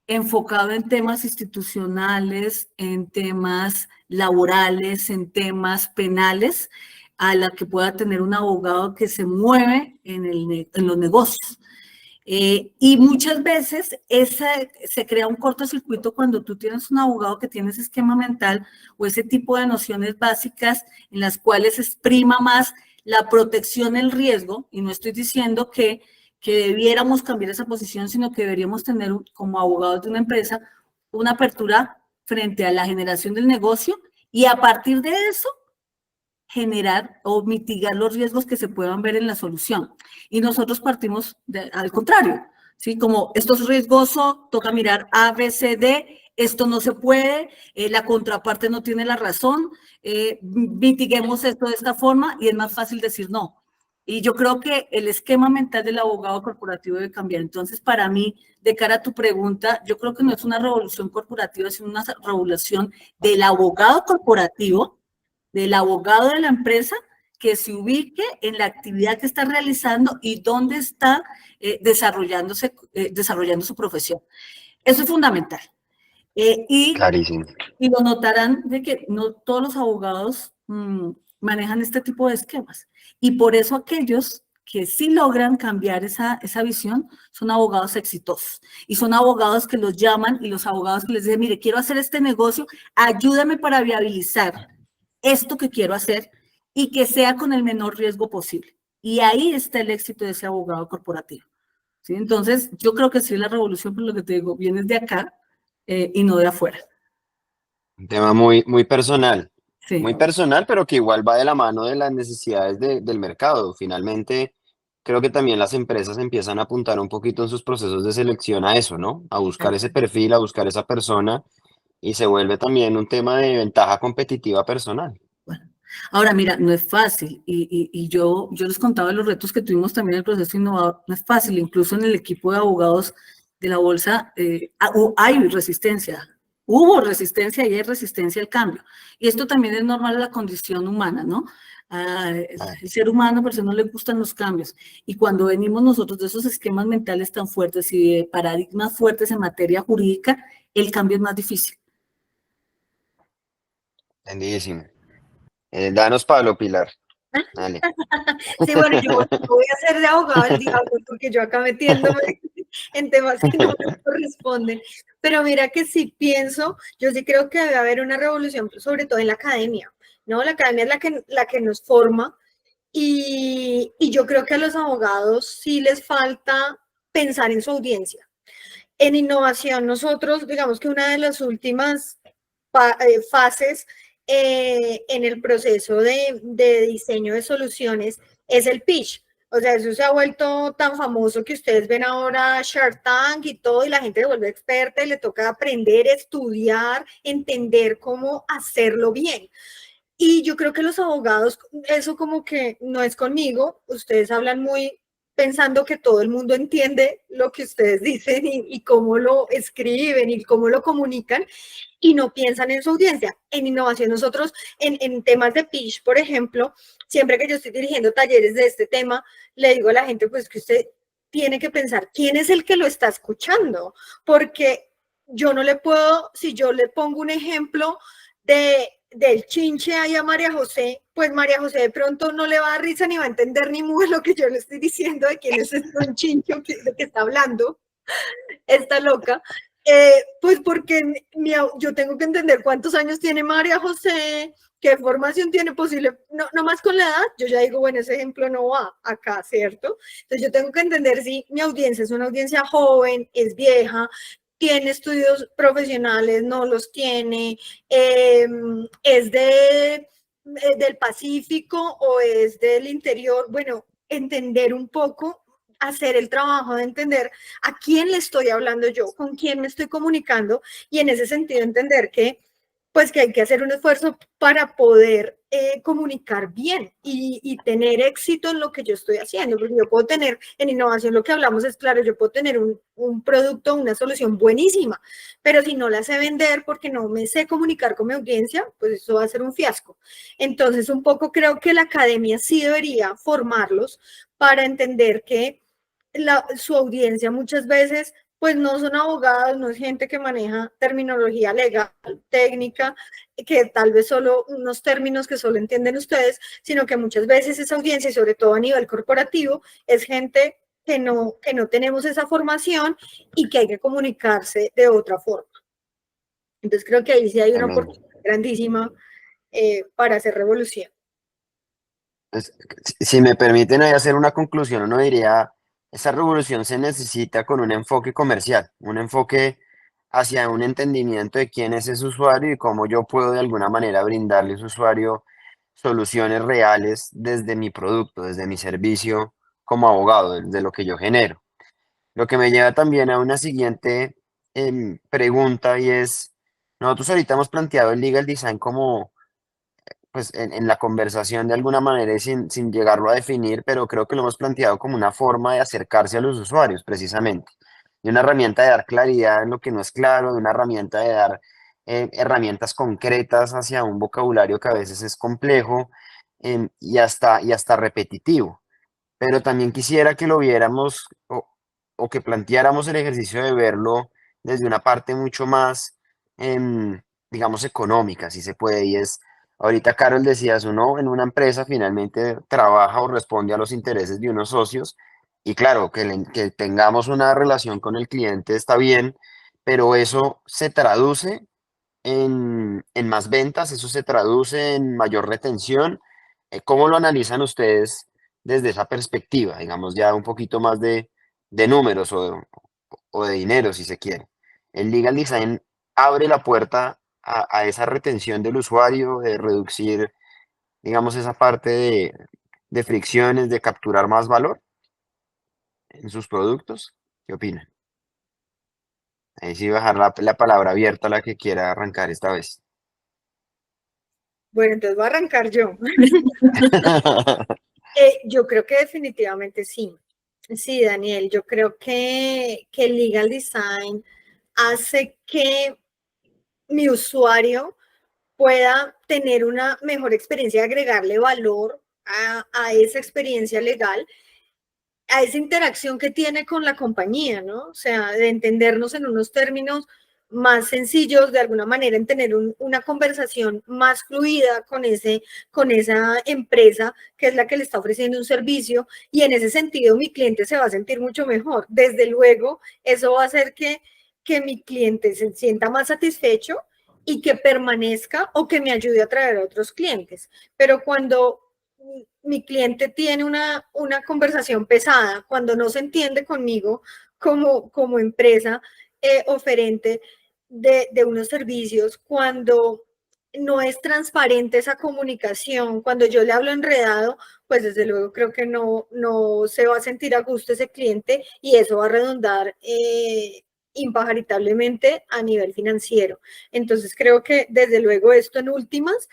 enfocado en temas institucionales, en temas laborales, en temas penales, a la que pueda tener un abogado que se mueve en los negocios. Y muchas veces se crea un cortocircuito cuando tú tienes un abogado que tiene ese esquema mental o ese tipo de nociones básicas en las cuales exprima más la protección, el riesgo, y no estoy diciendo que debiéramos cambiar esa posición, sino que deberíamos tener como abogados de una empresa una apertura frente a la generación del negocio y a partir de eso generar o mitigar los riesgos que se puedan ver en la solución. Y nosotros partimos al contrario, ¿sí? Como esto es riesgoso, toca mirar A, B, C, D, esto no se puede, la contraparte no tiene la razón, mitiguemos esto de esta forma y es más fácil decir no. Y yo creo que el esquema mental del abogado corporativo debe cambiar. Entonces, para mí, de cara a tu pregunta, yo creo que no es una revolución corporativa, sino una revolución del abogado corporativo, del abogado de la empresa, que se ubique en la actividad que está realizando y dónde está desarrollando su profesión. Eso es fundamental. Clarísimo. Y lo notarán de que no todos los abogados manejan este tipo de esquemas. Y por eso aquellos que sí logran cambiar esa visión son abogados exitosos. Y son abogados que los llaman y los abogados que les dicen, mire, quiero hacer este negocio, ayúdame para viabilizar esto que quiero hacer y que sea con el menor riesgo posible. Y ahí está el éxito de ese abogado corporativo. ¿Sí? Entonces, yo creo que sí, la revolución, por lo que te digo, viene de acá y no de afuera. Un tema muy Sí. muy personal, pero que igual va de la mano de las necesidades del mercado. Finalmente, creo que también las empresas empiezan a apuntar un poquito en sus procesos de selección a eso, ¿no? A buscar ese perfil, a buscar esa persona y se vuelve también un tema de ventaja competitiva personal. Bueno, ahora mira, no es fácil y yo les contaba los retos que tuvimos también en el proceso innovador, no es fácil, incluso en el equipo de abogados de la bolsa hay resistencia, hubo resistencia y hay resistencia al cambio. Y esto también es normal de la condición humana, ¿no? El ser humano, por eso no le gustan los cambios. Y cuando venimos nosotros de esos esquemas mentales tan fuertes y de paradigmas fuertes en materia jurídica, el cambio es más difícil. Entendidísimo. Danos palo, Pilar. Dale. Sí, bueno, yo voy a ser de abogado del diablo porque yo acá metiéndome en temas que no me corresponden. Pero mira que sí pienso, yo sí creo que debe haber una revolución, sobre todo en la academia, ¿no? La academia es la que nos forma y yo creo que a los abogados sí les falta pensar en su audiencia. En innovación, nosotros, digamos que una de las últimas fases en el proceso de diseño de soluciones es el pitch. O sea, eso se ha vuelto tan famoso que ustedes ven ahora Shark Tank y todo, y la gente se vuelve experta y le toca aprender, estudiar, entender cómo hacerlo bien. Y yo creo que los abogados, eso como que no es conmigo, ustedes hablan muy pensando que todo el mundo entiende lo que ustedes dicen y cómo lo escriben y cómo lo comunican, y no piensan en su audiencia. En innovación, nosotros en temas de pitch, por ejemplo, siempre que yo estoy dirigiendo talleres de este tema, le digo a la gente, pues que usted tiene que pensar quién es el que lo está escuchando, porque yo no le puedo, si yo le pongo un ejemplo del chinche ahí a María José, pues María José de pronto no le va a dar risa ni va a entender ni muy lo que yo le estoy diciendo de quién es un chinche de que está hablando, esta loca. Pues porque yo tengo que entender cuántos años tiene María José, qué formación tiene posible, no más con la edad, yo ya digo, bueno, ese ejemplo no va acá, ¿cierto? Entonces yo tengo que entender si mi audiencia es una audiencia joven, es vieja, tiene estudios profesionales, no los tiene, es del Pacífico o es del interior, bueno, entender un poco, hacer el trabajo de entender a quién le estoy hablando yo, con quién me estoy comunicando, y en ese sentido entender que pues que hay que hacer un esfuerzo para poder comunicar bien y tener éxito en lo que yo estoy haciendo, porque yo puedo tener, en innovación lo que hablamos es claro, yo puedo tener un producto, una solución buenísima, pero si no la sé vender porque no me sé comunicar con mi audiencia, pues eso va a ser un fiasco. Entonces, un poco creo que la academia sí debería formarlos para entender que su audiencia muchas veces pues no son abogados, no es gente que maneja terminología legal, técnica, que tal vez solo unos términos que solo entienden ustedes, sino que muchas veces esa audiencia, y sobre todo a nivel corporativo, es gente que no tenemos esa formación y que hay que comunicarse de otra forma. Entonces creo que ahí sí hay una oportunidad grandísima para hacer revolución. Pues, si me permiten ahí hacer una conclusión, uno diría, esa revolución se necesita con un enfoque comercial, un enfoque hacia un entendimiento de quién es ese usuario y cómo yo puedo de alguna manera brindarle a ese usuario soluciones reales desde mi producto, desde mi servicio como abogado, desde lo que yo genero. Lo que me lleva también a una siguiente pregunta y es, nosotros ahorita hemos planteado el legal design como pues en la conversación de alguna manera y sin llegarlo a definir, pero creo que lo hemos planteado como una forma de acercarse a los usuarios, precisamente, de una herramienta de dar claridad en lo que no es claro, de una herramienta de dar herramientas concretas hacia un vocabulario que a veces es complejo y hasta repetitivo. Pero también quisiera que lo viéramos o que planteáramos el ejercicio de verlo desde una parte mucho más, digamos, económica, si se puede, y es ahorita Carol decías, uno en una empresa finalmente trabaja o responde a los intereses de unos socios y claro, que tengamos una relación con el cliente está bien, pero eso se traduce en más ventas, eso se traduce en mayor retención. ¿Cómo lo analizan ustedes desde esa perspectiva? Digamos ya un poquito más de números o de dinero, si se quiere. El legal design abre la puerta a esa retención del usuario, de reducir, digamos, esa parte de fricciones, de capturar más valor en sus productos. ¿Qué opinan? Ahí sí dejar la palabra abierta a la que quiera arrancar esta vez. Bueno, entonces voy a arrancar yo. Yo creo que definitivamente sí. Sí, Daniel, yo creo que el legal design hace que mi usuario pueda tener una mejor experiencia, agregarle valor a esa experiencia legal, a esa interacción que tiene con la compañía, ¿no? O sea, de entendernos en unos términos más sencillos, de alguna manera en tener una conversación más fluida con esa empresa que es la que le está ofreciendo un servicio, y en ese sentido mi cliente se va a sentir mucho mejor. Desde luego, eso va a hacer que mi cliente se sienta más satisfecho y que permanezca o que me ayude a traer a otros clientes. Pero cuando mi cliente tiene una conversación pesada, cuando no se entiende conmigo como empresa oferente de unos servicios, cuando no es transparente esa comunicación, cuando yo le hablo enredado, pues desde luego creo que no se va a sentir a gusto ese cliente y eso va a redundar impagaritablemente a nivel financiero. Entonces creo que desde luego esto en últimas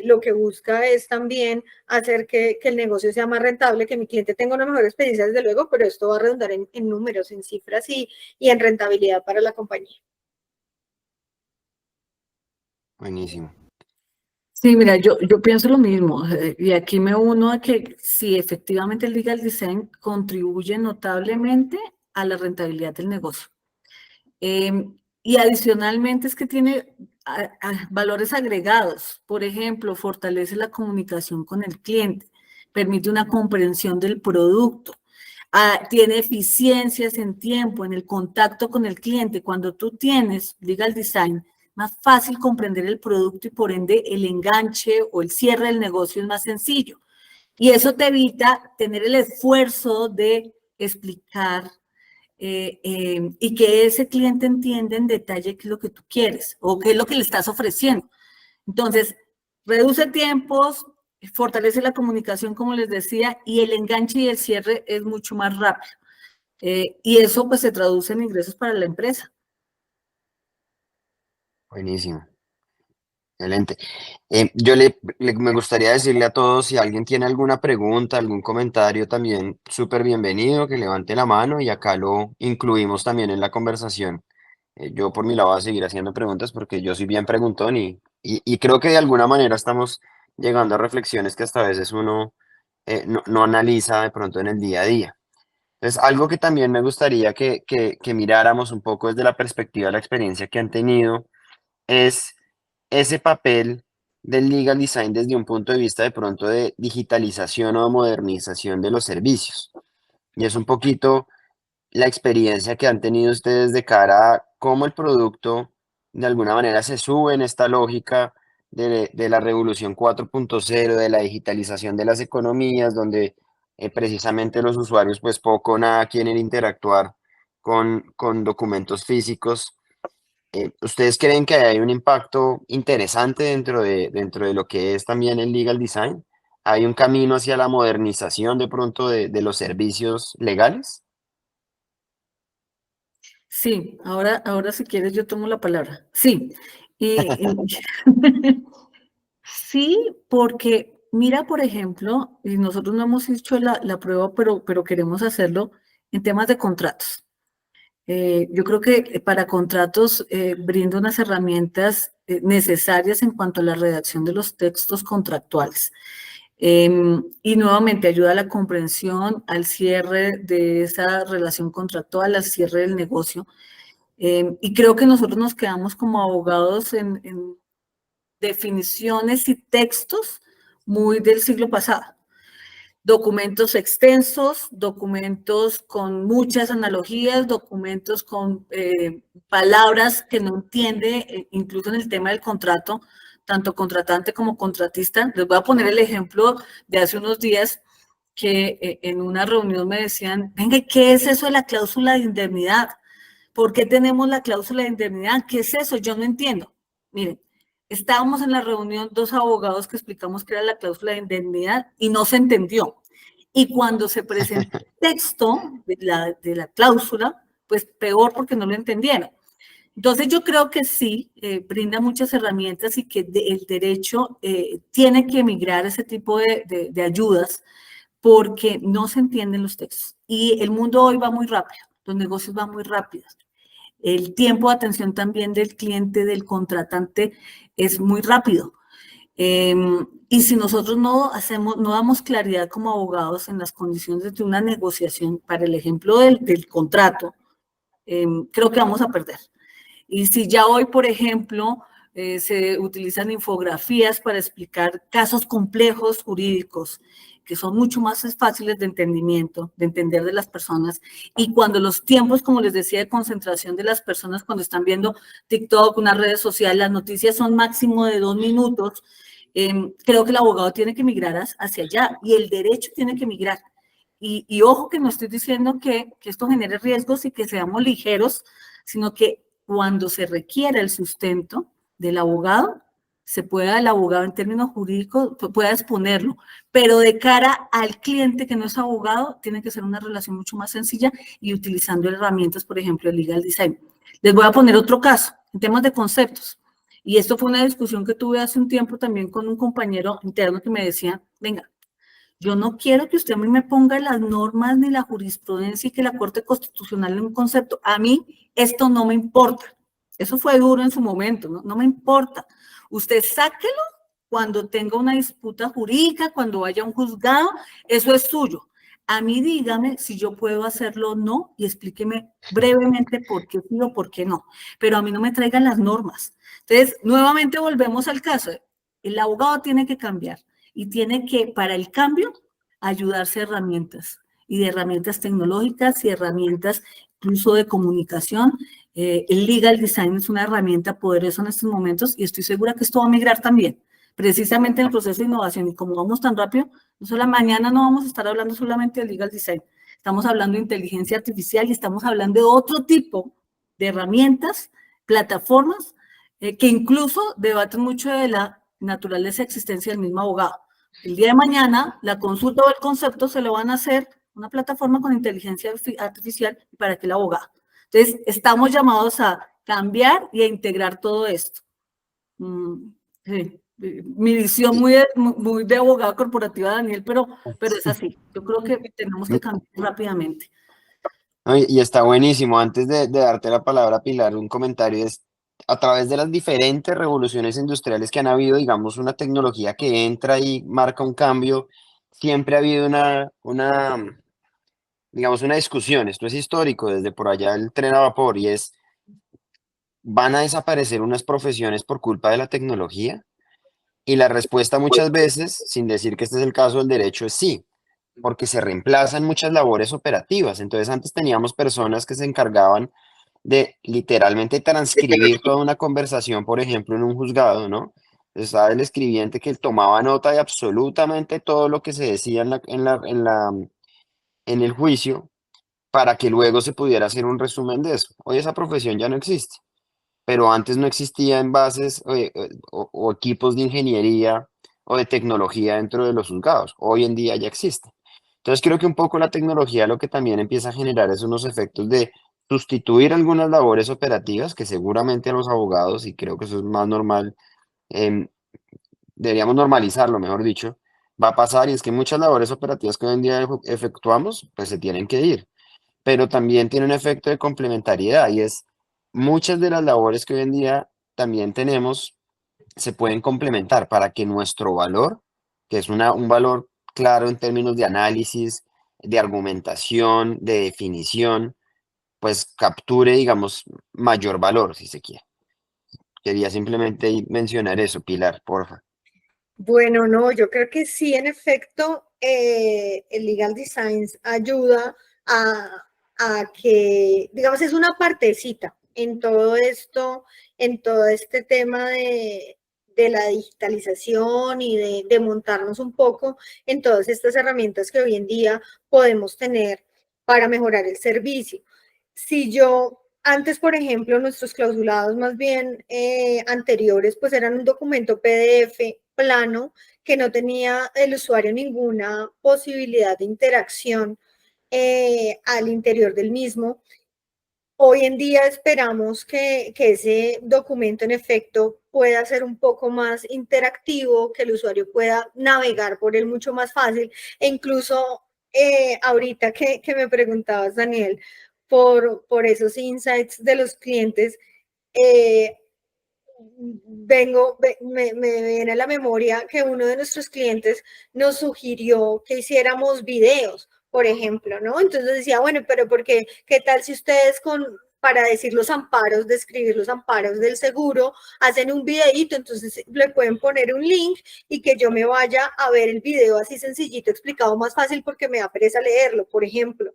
lo que busca es también hacer que el negocio sea más rentable, que mi cliente tenga una mejor experiencia, desde luego, pero esto va a redundar en números, en cifras y en rentabilidad para la compañía. Buenísimo. Sí, mira, yo pienso lo mismo, y aquí me uno a que sí, efectivamente el legal design contribuye notablemente a la rentabilidad del negocio. Y adicionalmente es que tiene valores agregados. Por ejemplo, fortalece la comunicación con el cliente, permite una comprensión del producto, tiene eficiencias en tiempo, en el contacto con el cliente. Cuando tú tienes legal design, más fácil comprender el producto y por ende el enganche o el cierre del negocio es más sencillo. Y eso te evita tener el esfuerzo de explicar y que ese cliente entienda en detalle qué es lo que tú quieres o qué es lo que le estás ofreciendo. Entonces, reduce tiempos, fortalece la comunicación, como les decía, y el enganche y el cierre es mucho más rápido. Y eso pues se traduce en ingresos para la empresa. Buenísimo. Excelente. Me gustaría decirle a todos, si alguien tiene alguna pregunta, algún comentario también, súper bienvenido, que levante la mano y acá lo incluimos también en la conversación. Yo por mi lado voy a seguir haciendo preguntas porque yo soy bien preguntón y creo que de alguna manera estamos llegando a reflexiones que hasta a veces uno no analiza de pronto en el día a día. Entonces, algo que también me gustaría que miráramos un poco desde la perspectiva de la experiencia que han tenido es ese papel del legal design desde un punto de vista de pronto de digitalización o de modernización de los servicios. Y es un poquito la experiencia que han tenido ustedes de cara a cómo el producto de alguna manera se sube en esta lógica de la revolución 4.0, de la digitalización de las economías, donde precisamente los usuarios pues poco o nada quieren interactuar con documentos físicos. ¿Ustedes creen que hay un impacto interesante dentro de lo que es también el legal design? ¿Hay un camino hacia la modernización de pronto de los servicios legales? Sí, ahora si quieres yo tomo la palabra. Sí, y sí, porque mira, por ejemplo, y nosotros no hemos hecho la prueba, pero queremos hacerlo en temas de contratos. Yo creo que para contratos brinda unas herramientas necesarias en cuanto a la redacción de los textos contractuales. Y nuevamente ayuda a la comprensión, al cierre de esa relación contractual, al cierre del negocio. Y creo que nosotros nos quedamos como abogados en definiciones y textos muy del siglo pasado. Documentos extensos, documentos con muchas analogías, documentos con palabras que no entiende, incluso en el tema del contrato, tanto contratante como contratista. Les voy a poner el ejemplo de hace unos días que en una reunión me decían, venga, ¿qué es eso de la cláusula de indemnidad? ¿Por qué tenemos la cláusula de indemnidad? ¿Qué es eso? Yo no entiendo. Miren, estábamos en la reunión dos abogados que explicamos qué era la cláusula de indemnidad y no se entendió. Y cuando se presentó el texto de la cláusula, pues peor porque no lo entendieron. Entonces yo creo que sí, brinda muchas herramientas y que el derecho tiene que migrar ese tipo de ayudas porque no se entienden los textos. Y el mundo hoy va muy rápido, los negocios van muy rápidos. El tiempo de atención también del cliente, del contratante, es muy rápido. Y si nosotros no damos claridad como abogados en las condiciones de una negociación, para el ejemplo del contrato, creo que vamos a perder. Y si ya hoy, por ejemplo, se utilizan infografías para explicar casos complejos jurídicos, que son mucho más fáciles de entendimiento, de entender de las personas, y cuando los tiempos, como les decía, de concentración de las personas cuando están viendo TikTok, unas redes sociales, las noticias son máximo de 2 minutos, creo que el abogado tiene que migrar hacia allá y el derecho tiene que migrar. Y ojo que no estoy diciendo que esto genere riesgos y que seamos ligeros, sino que cuando se requiera el sustento del abogado, se pueda el abogado en términos jurídicos, pueda exponerlo, pero de cara al cliente que no es abogado, tiene que ser una relación mucho más sencilla y utilizando herramientas, por ejemplo, el legal design. Les voy a poner otro caso, en temas de conceptos. Y esto fue una discusión que tuve hace un tiempo también con un compañero interno que me decía, venga, yo no quiero que usted a mí me ponga las normas ni la jurisprudencia y que la Corte Constitucional en un concepto. A mí esto no me importa. Eso fue duro en su momento, ¿no? No me importa. Usted sáquelo cuando tenga una disputa jurídica, cuando vaya a un juzgado, eso es suyo. A mí dígame si yo puedo hacerlo o no y explíqueme brevemente por qué sí o por qué no. Pero a mí no me traigan las normas. Entonces, nuevamente volvemos al caso. El abogado tiene que cambiar y tiene que, para el cambio, ayudarse a herramientas y de herramientas tecnológicas y herramientas incluso de comunicación. El legal design es una herramienta poderosa en estos momentos y estoy segura que esto va a migrar también, precisamente en el proceso de innovación. Y como vamos tan rápido, no solo mañana no vamos a estar hablando solamente de legal design, estamos hablando de inteligencia artificial y estamos hablando de otro tipo de herramientas, plataformas, que incluso debaten mucho de la naturaleza y existencia del mismo abogado. El día de mañana, la consulta o el concepto se lo van a hacer una plataforma con inteligencia artificial para que el abogado. Entonces, estamos llamados a cambiar y a integrar todo esto. Sí. Mi visión muy de abogada corporativa, Daniel, pero es así. Yo creo que tenemos que cambiar rápidamente. Y está buenísimo. Antes de darte la palabra, Pilar, un comentario es, a través de las diferentes revoluciones industriales que han habido, digamos, una tecnología que entra y marca un cambio, siempre ha habido digamos, una discusión. Esto es histórico, desde por allá el tren a vapor, y es, ¿van a desaparecer unas profesiones por culpa de la tecnología? Y la respuesta muchas veces, sin decir que este es el caso del derecho, es sí, porque se reemplazan muchas labores operativas. Entonces antes teníamos personas que se encargaban de literalmente transcribir toda una conversación, por ejemplo, en un juzgado, ¿no? Estaba el escribiente que tomaba nota de absolutamente todo lo que se decía en el juicio para que luego se pudiera hacer un resumen de eso. Hoy esa profesión ya no existe, pero antes no existían bases o equipos de ingeniería o de tecnología dentro de los juzgados. Hoy en día ya existe. Entonces creo que un poco la tecnología lo que también empieza a generar es unos efectos de sustituir algunas labores operativas que seguramente a los abogados, y creo que eso es más normal, em, deberíamos normalizarlo, mejor dicho, va a pasar, y es que muchas labores operativas que hoy en día efectuamos, pues se tienen que ir, pero también tiene un efecto de complementariedad, y es muchas de las labores que hoy en día también tenemos se pueden complementar para que nuestro valor, que es un valor claro en términos de análisis, de argumentación, de definición, pues capture, digamos, mayor valor, si se quiere. Quería simplemente mencionar eso, Pilar, porfa. Bueno, no, yo creo que sí, en efecto, el legal design ayuda a que, digamos, es una partecita en todo esto, en todo este tema de la digitalización y de montarnos un poco en todas estas herramientas que hoy en día podemos tener para mejorar el servicio. Si yo antes, por ejemplo, nuestros clausulados más bien anteriores, pues eran un documento PDF plano que no tenía el usuario ninguna posibilidad de interacción al interior del mismo. Hoy en día esperamos que ese documento en efecto pueda ser un poco más interactivo, que el usuario pueda navegar por él mucho más fácil e incluso ahorita que me preguntabas, Daniel, por esos insights de los clientes, me viene a la memoria que uno de nuestros clientes nos sugirió que hiciéramos videos, por ejemplo, ¿no? Entonces decía, bueno, pero porque, ¿qué tal si ustedes para decir los amparos, describir los amparos del seguro, hacen un videíto, entonces le pueden poner un link y que yo me vaya a ver el video así sencillito, explicado más fácil porque me da pereza leerlo, por ejemplo.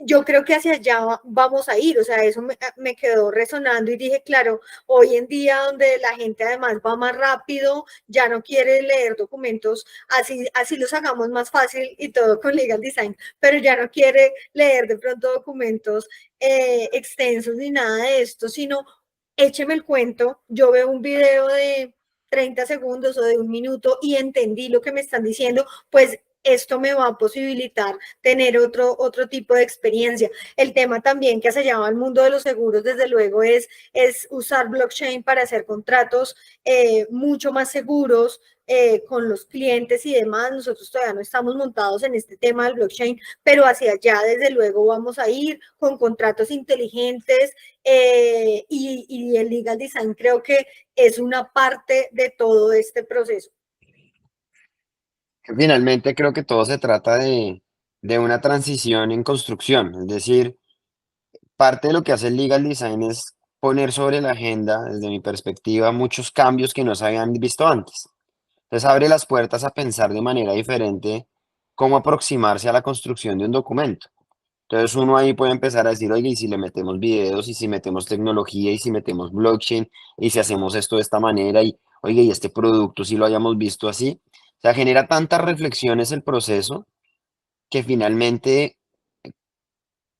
yo creo que hacia allá vamos a ir, o sea, eso me quedó resonando y dije, claro, hoy en día donde la gente además va más rápido, ya no quiere leer documentos, así los hagamos más fácil y todo con legal design, pero ya no quiere leer de pronto documentos extensos ni nada de esto, sino écheme el cuento, yo veo un video de 30 segundos o de 1 minuto y entendí lo que me están diciendo, pues esto me va a posibilitar tener otro tipo de experiencia. El tema también que se llama el mundo de los seguros, desde luego, es usar blockchain para hacer contratos mucho más seguros con los clientes y demás. Nosotros todavía no estamos montados en este tema del blockchain, pero hacia allá, desde luego, vamos a ir con contratos inteligentes y el legal design creo que es una parte de todo este proceso. Finalmente creo que todo se trata de una transición en construcción, es decir, parte de lo que hace el legal design es poner sobre la agenda, desde mi perspectiva, muchos cambios que no se habían visto antes. Entonces abre las puertas a pensar de manera diferente cómo aproximarse a la construcción de un documento. Entonces uno ahí puede empezar a decir, oye, y si le metemos videos, y si metemos tecnología, y si metemos blockchain, y si hacemos esto de esta manera, y oye, y este producto si lo hayamos visto así. O sea, genera tantas reflexiones el proceso que finalmente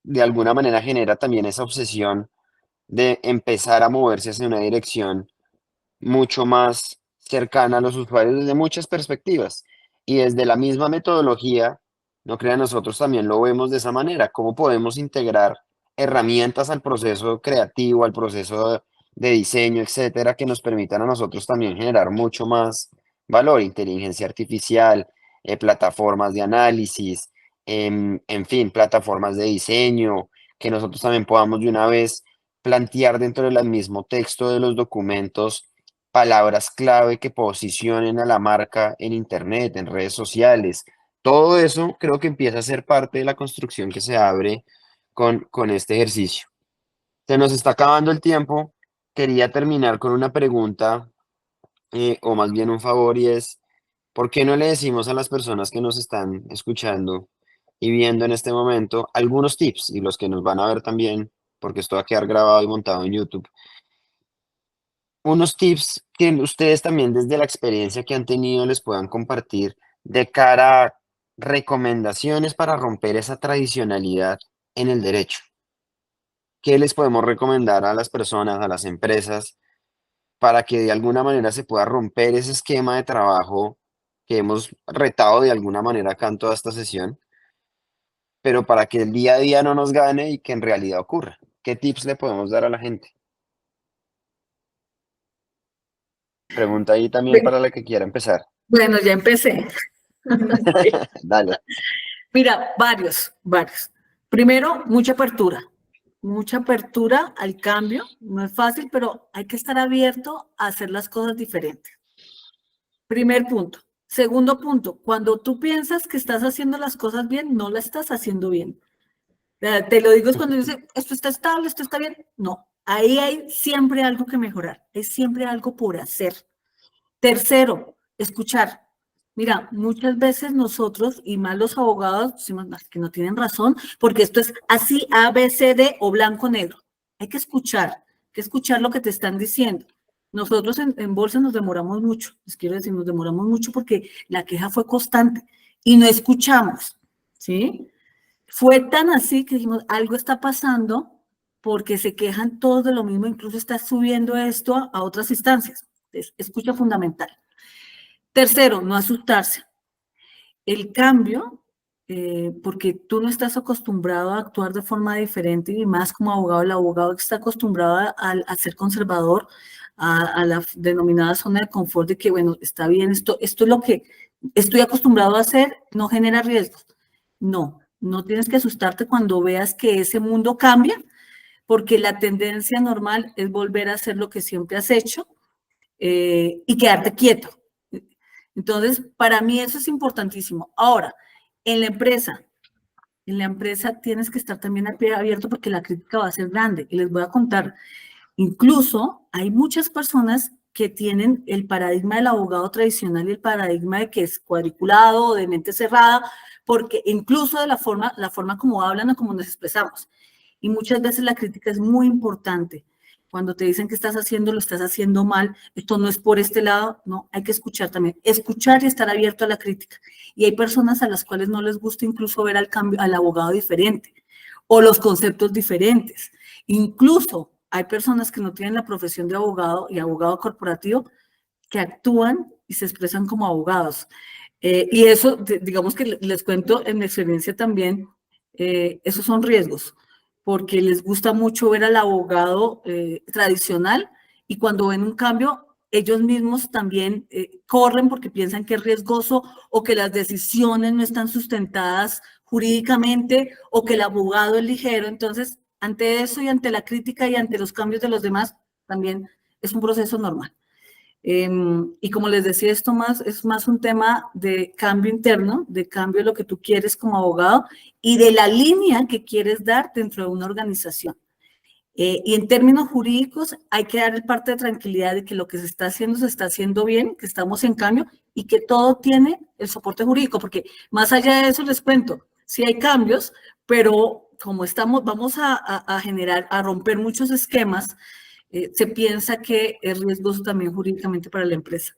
de alguna manera genera también esa obsesión de empezar a moverse hacia una dirección mucho más cercana a los usuarios desde muchas perspectivas. Y desde la misma metodología, no crean, nosotros también lo vemos de esa manera, cómo podemos integrar herramientas al proceso creativo, al proceso de diseño, etcétera, que nos permitan a nosotros también generar mucho más valor, inteligencia artificial, plataformas de análisis, en fin, plataformas de diseño, que nosotros también podamos de una vez plantear dentro del mismo texto de los documentos palabras clave que posicionen a la marca en Internet, en redes sociales. Todo eso creo que empieza a ser parte de la construcción que se abre con este ejercicio. Se nos está acabando el tiempo. Quería terminar con una pregunta, o más bien un favor, y es, ¿por qué no le decimos a las personas que nos están escuchando y viendo en este momento algunos tips, y los que nos van a ver también, porque esto va a quedar grabado y montado en YouTube, unos tips que ustedes también desde la experiencia que han tenido les puedan compartir de cara a recomendaciones para romper esa tradicionalidad en el derecho? ¿Qué les podemos recomendar a las personas, a las empresas, para que de alguna manera se pueda romper ese esquema de trabajo que hemos retado de alguna manera acá en toda esta sesión, pero para que el día a día no nos gane y que en realidad ocurra? ¿Qué tips le podemos dar a la gente? Pregunta ahí también para la que quiera empezar. Bueno, ya empecé. Dale. Mira, varios. Primero, mucha apertura al cambio. No es fácil, pero hay que estar abierto a hacer las cosas diferentes. Primer punto. Segundo punto, cuando tú piensas que estás haciendo las cosas bien, no las estás haciendo bien. Te lo digo es cuando dice, esto está estable, esto está bien. No, ahí hay siempre algo que mejorar, hay siempre algo por hacer. Tercero, escuchar. Mira, muchas veces nosotros, y más los abogados, decimos que no tienen razón, porque esto es así, A, B, C, D o blanco, negro. Hay que escuchar lo que te están diciendo. Nosotros en Bolsa nos demoramos mucho, les quiero decir, nos demoramos mucho porque la queja fue constante y no escuchamos, ¿sí? Fue tan así que dijimos, algo está pasando porque se quejan todos de lo mismo, incluso está subiendo esto a otras instancias. Entonces, escucha fundamental. Tercero, no asustarse. El cambio, porque tú no estás acostumbrado a actuar de forma diferente y más como abogado, el abogado que está acostumbrado a ser conservador, a la denominada zona de confort de que, bueno, está bien, esto es lo que estoy acostumbrado a hacer, no genera riesgos. No, no tienes que asustarte cuando veas que ese mundo cambia, porque la tendencia normal es volver a hacer lo que siempre has hecho y quedarte quieto. Entonces, para mí eso es importantísimo. Ahora, en la empresa tienes que estar también a pie abierto porque la crítica va a ser grande. Y les voy a contar, incluso hay muchas personas que tienen el paradigma del abogado tradicional y el paradigma de que es cuadriculado o de mente cerrada, porque incluso de la forma como hablan o como nos expresamos. Y muchas veces la crítica es muy importante. Cuando te dicen que estás haciendo, lo estás haciendo mal, esto no es por este lado, no, hay que escuchar también. Escuchar y estar abierto a la crítica. Y hay personas a las cuales no les gusta incluso ver al abogado diferente o los conceptos diferentes. Incluso hay personas que no tienen la profesión de abogado y abogado corporativo que actúan y se expresan como abogados. Y eso, digamos que les cuento en mi experiencia también, esos son riesgos, porque les gusta mucho ver al abogado tradicional y cuando ven un cambio, ellos mismos también corren porque piensan que es riesgoso o que las decisiones no están sustentadas jurídicamente o que el abogado es ligero. Entonces, ante eso y ante la crítica y ante los cambios de los demás, también es un proceso normal. Y como les decía, esto es más un tema de cambio interno, de cambio de lo que tú quieres como abogado y de la línea que quieres dar dentro de una organización. Y en términos jurídicos hay que dar parte de tranquilidad de que lo que se está haciendo bien, que estamos en cambio y que todo tiene el soporte jurídico, porque más allá de eso les cuento, sí hay cambios, pero como vamos a generar, a romper muchos esquemas, se piensa que es riesgoso también jurídicamente para la empresa.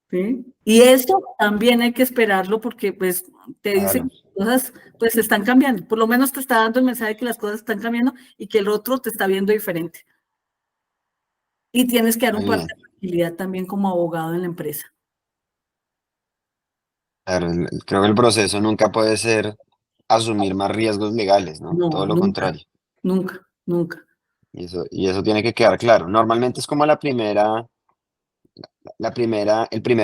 ¿Sí? Y eso también hay que esperarlo porque pues te dicen que las cosas pues están cambiando, por lo menos te está dando el mensaje de que las cosas están cambiando y que el otro te está viendo diferente. Y tienes que dar un parte de tranquilidad también como abogado en la empresa. Claro, creo que el proceso nunca puede ser asumir más riesgos legales, ¿no? No, Todo lo nunca, contrario. nunca, nunca. Y eso tiene que quedar claro. Normalmente es como el primer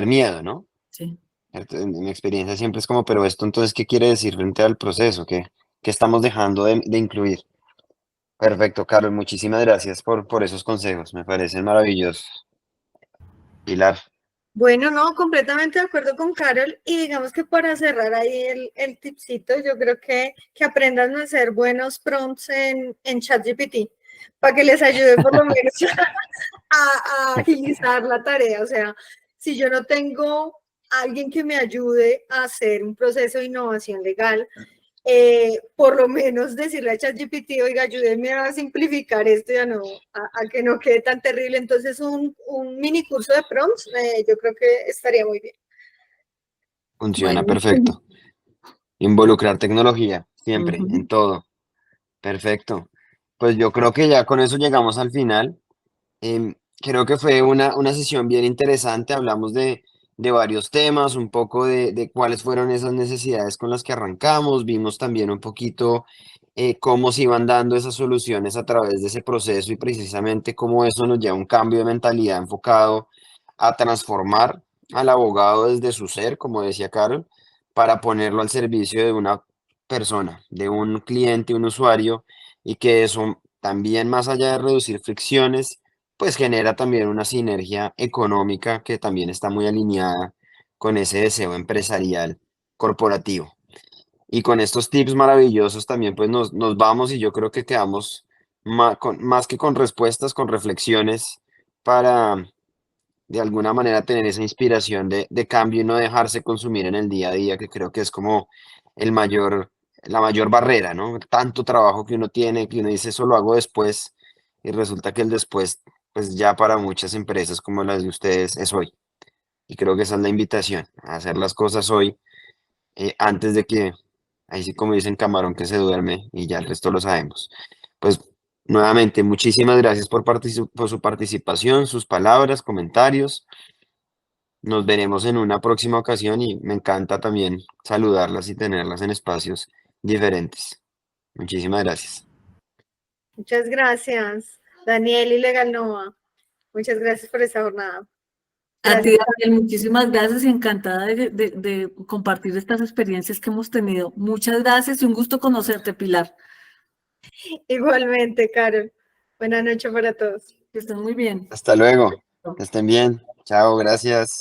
miedo, ¿no? Sí. En mi experiencia siempre es como, pero esto entonces, ¿qué quiere decir frente al proceso? ¿Qué estamos dejando de incluir? Perfecto, Carlos, muchísimas gracias por esos consejos, me parecen maravillosos. Pilar, Bueno, no, completamente de acuerdo con Carol. Y digamos que para cerrar ahí el tipcito, yo creo que aprendan a hacer buenos prompts en ChatGPT para que les ayude por lo menos a agilizar la tarea. O sea, si yo no tengo alguien que me ayude a hacer un proceso de innovación legal, por lo menos decirle a ChatGPT, oiga, ayúdeme a simplificar esto, ya no, a que no quede tan terrible. Entonces, un mini curso de prompts, yo creo que estaría muy bien. funciona Bueno, perfecto. Involucrar tecnología, siempre, ujú. en todo. Perfecto. Pues yo creo que ya con eso llegamos al final. Creo que fue una sesión bien interesante. Hablamos de varios temas, un poco de cuáles fueron esas necesidades con las que arrancamos. Vimos también un poquito cómo se iban dando esas soluciones a través de ese proceso y precisamente cómo eso nos lleva a un cambio de mentalidad enfocado a transformar al abogado desde su ser, como decía Carol, para ponerlo al servicio de una persona, de un cliente, un usuario, y que eso también, más allá de reducir fricciones, pues genera también una sinergia económica que también está muy alineada con ese deseo empresarial corporativo. Y con estos tips maravillosos también pues nos vamos y yo creo que quedamos más que con respuestas, con reflexiones para de alguna manera tener esa inspiración de cambio y no dejarse consumir en el día a día, que creo que es como el mayor, la mayor barrera, ¿no? Tanto trabajo que uno tiene, que uno dice, eso lo hago después, y resulta que el después, pues ya para muchas empresas como las de ustedes es hoy. Y creo que esa es la invitación, a hacer las cosas hoy, antes de que, ahí sí como dicen, camarón que se duerme y ya el resto lo sabemos. Pues nuevamente, muchísimas gracias por su participación, sus palabras, comentarios. Nos veremos en una próxima ocasión y me encanta también saludarlas y tenerlas en espacios diferentes. Muchísimas gracias. Muchas gracias, Daniel y Legal Nova. Muchas gracias por esta jornada. A ti, Gracias. Daniel, muchísimas gracias y encantada de compartir estas experiencias que hemos tenido. Muchas gracias y un gusto conocerte, Pilar. Igualmente, Carol. Buenas noches para todos. Que estén muy bien. Hasta luego. Que estén bien. Chao, gracias.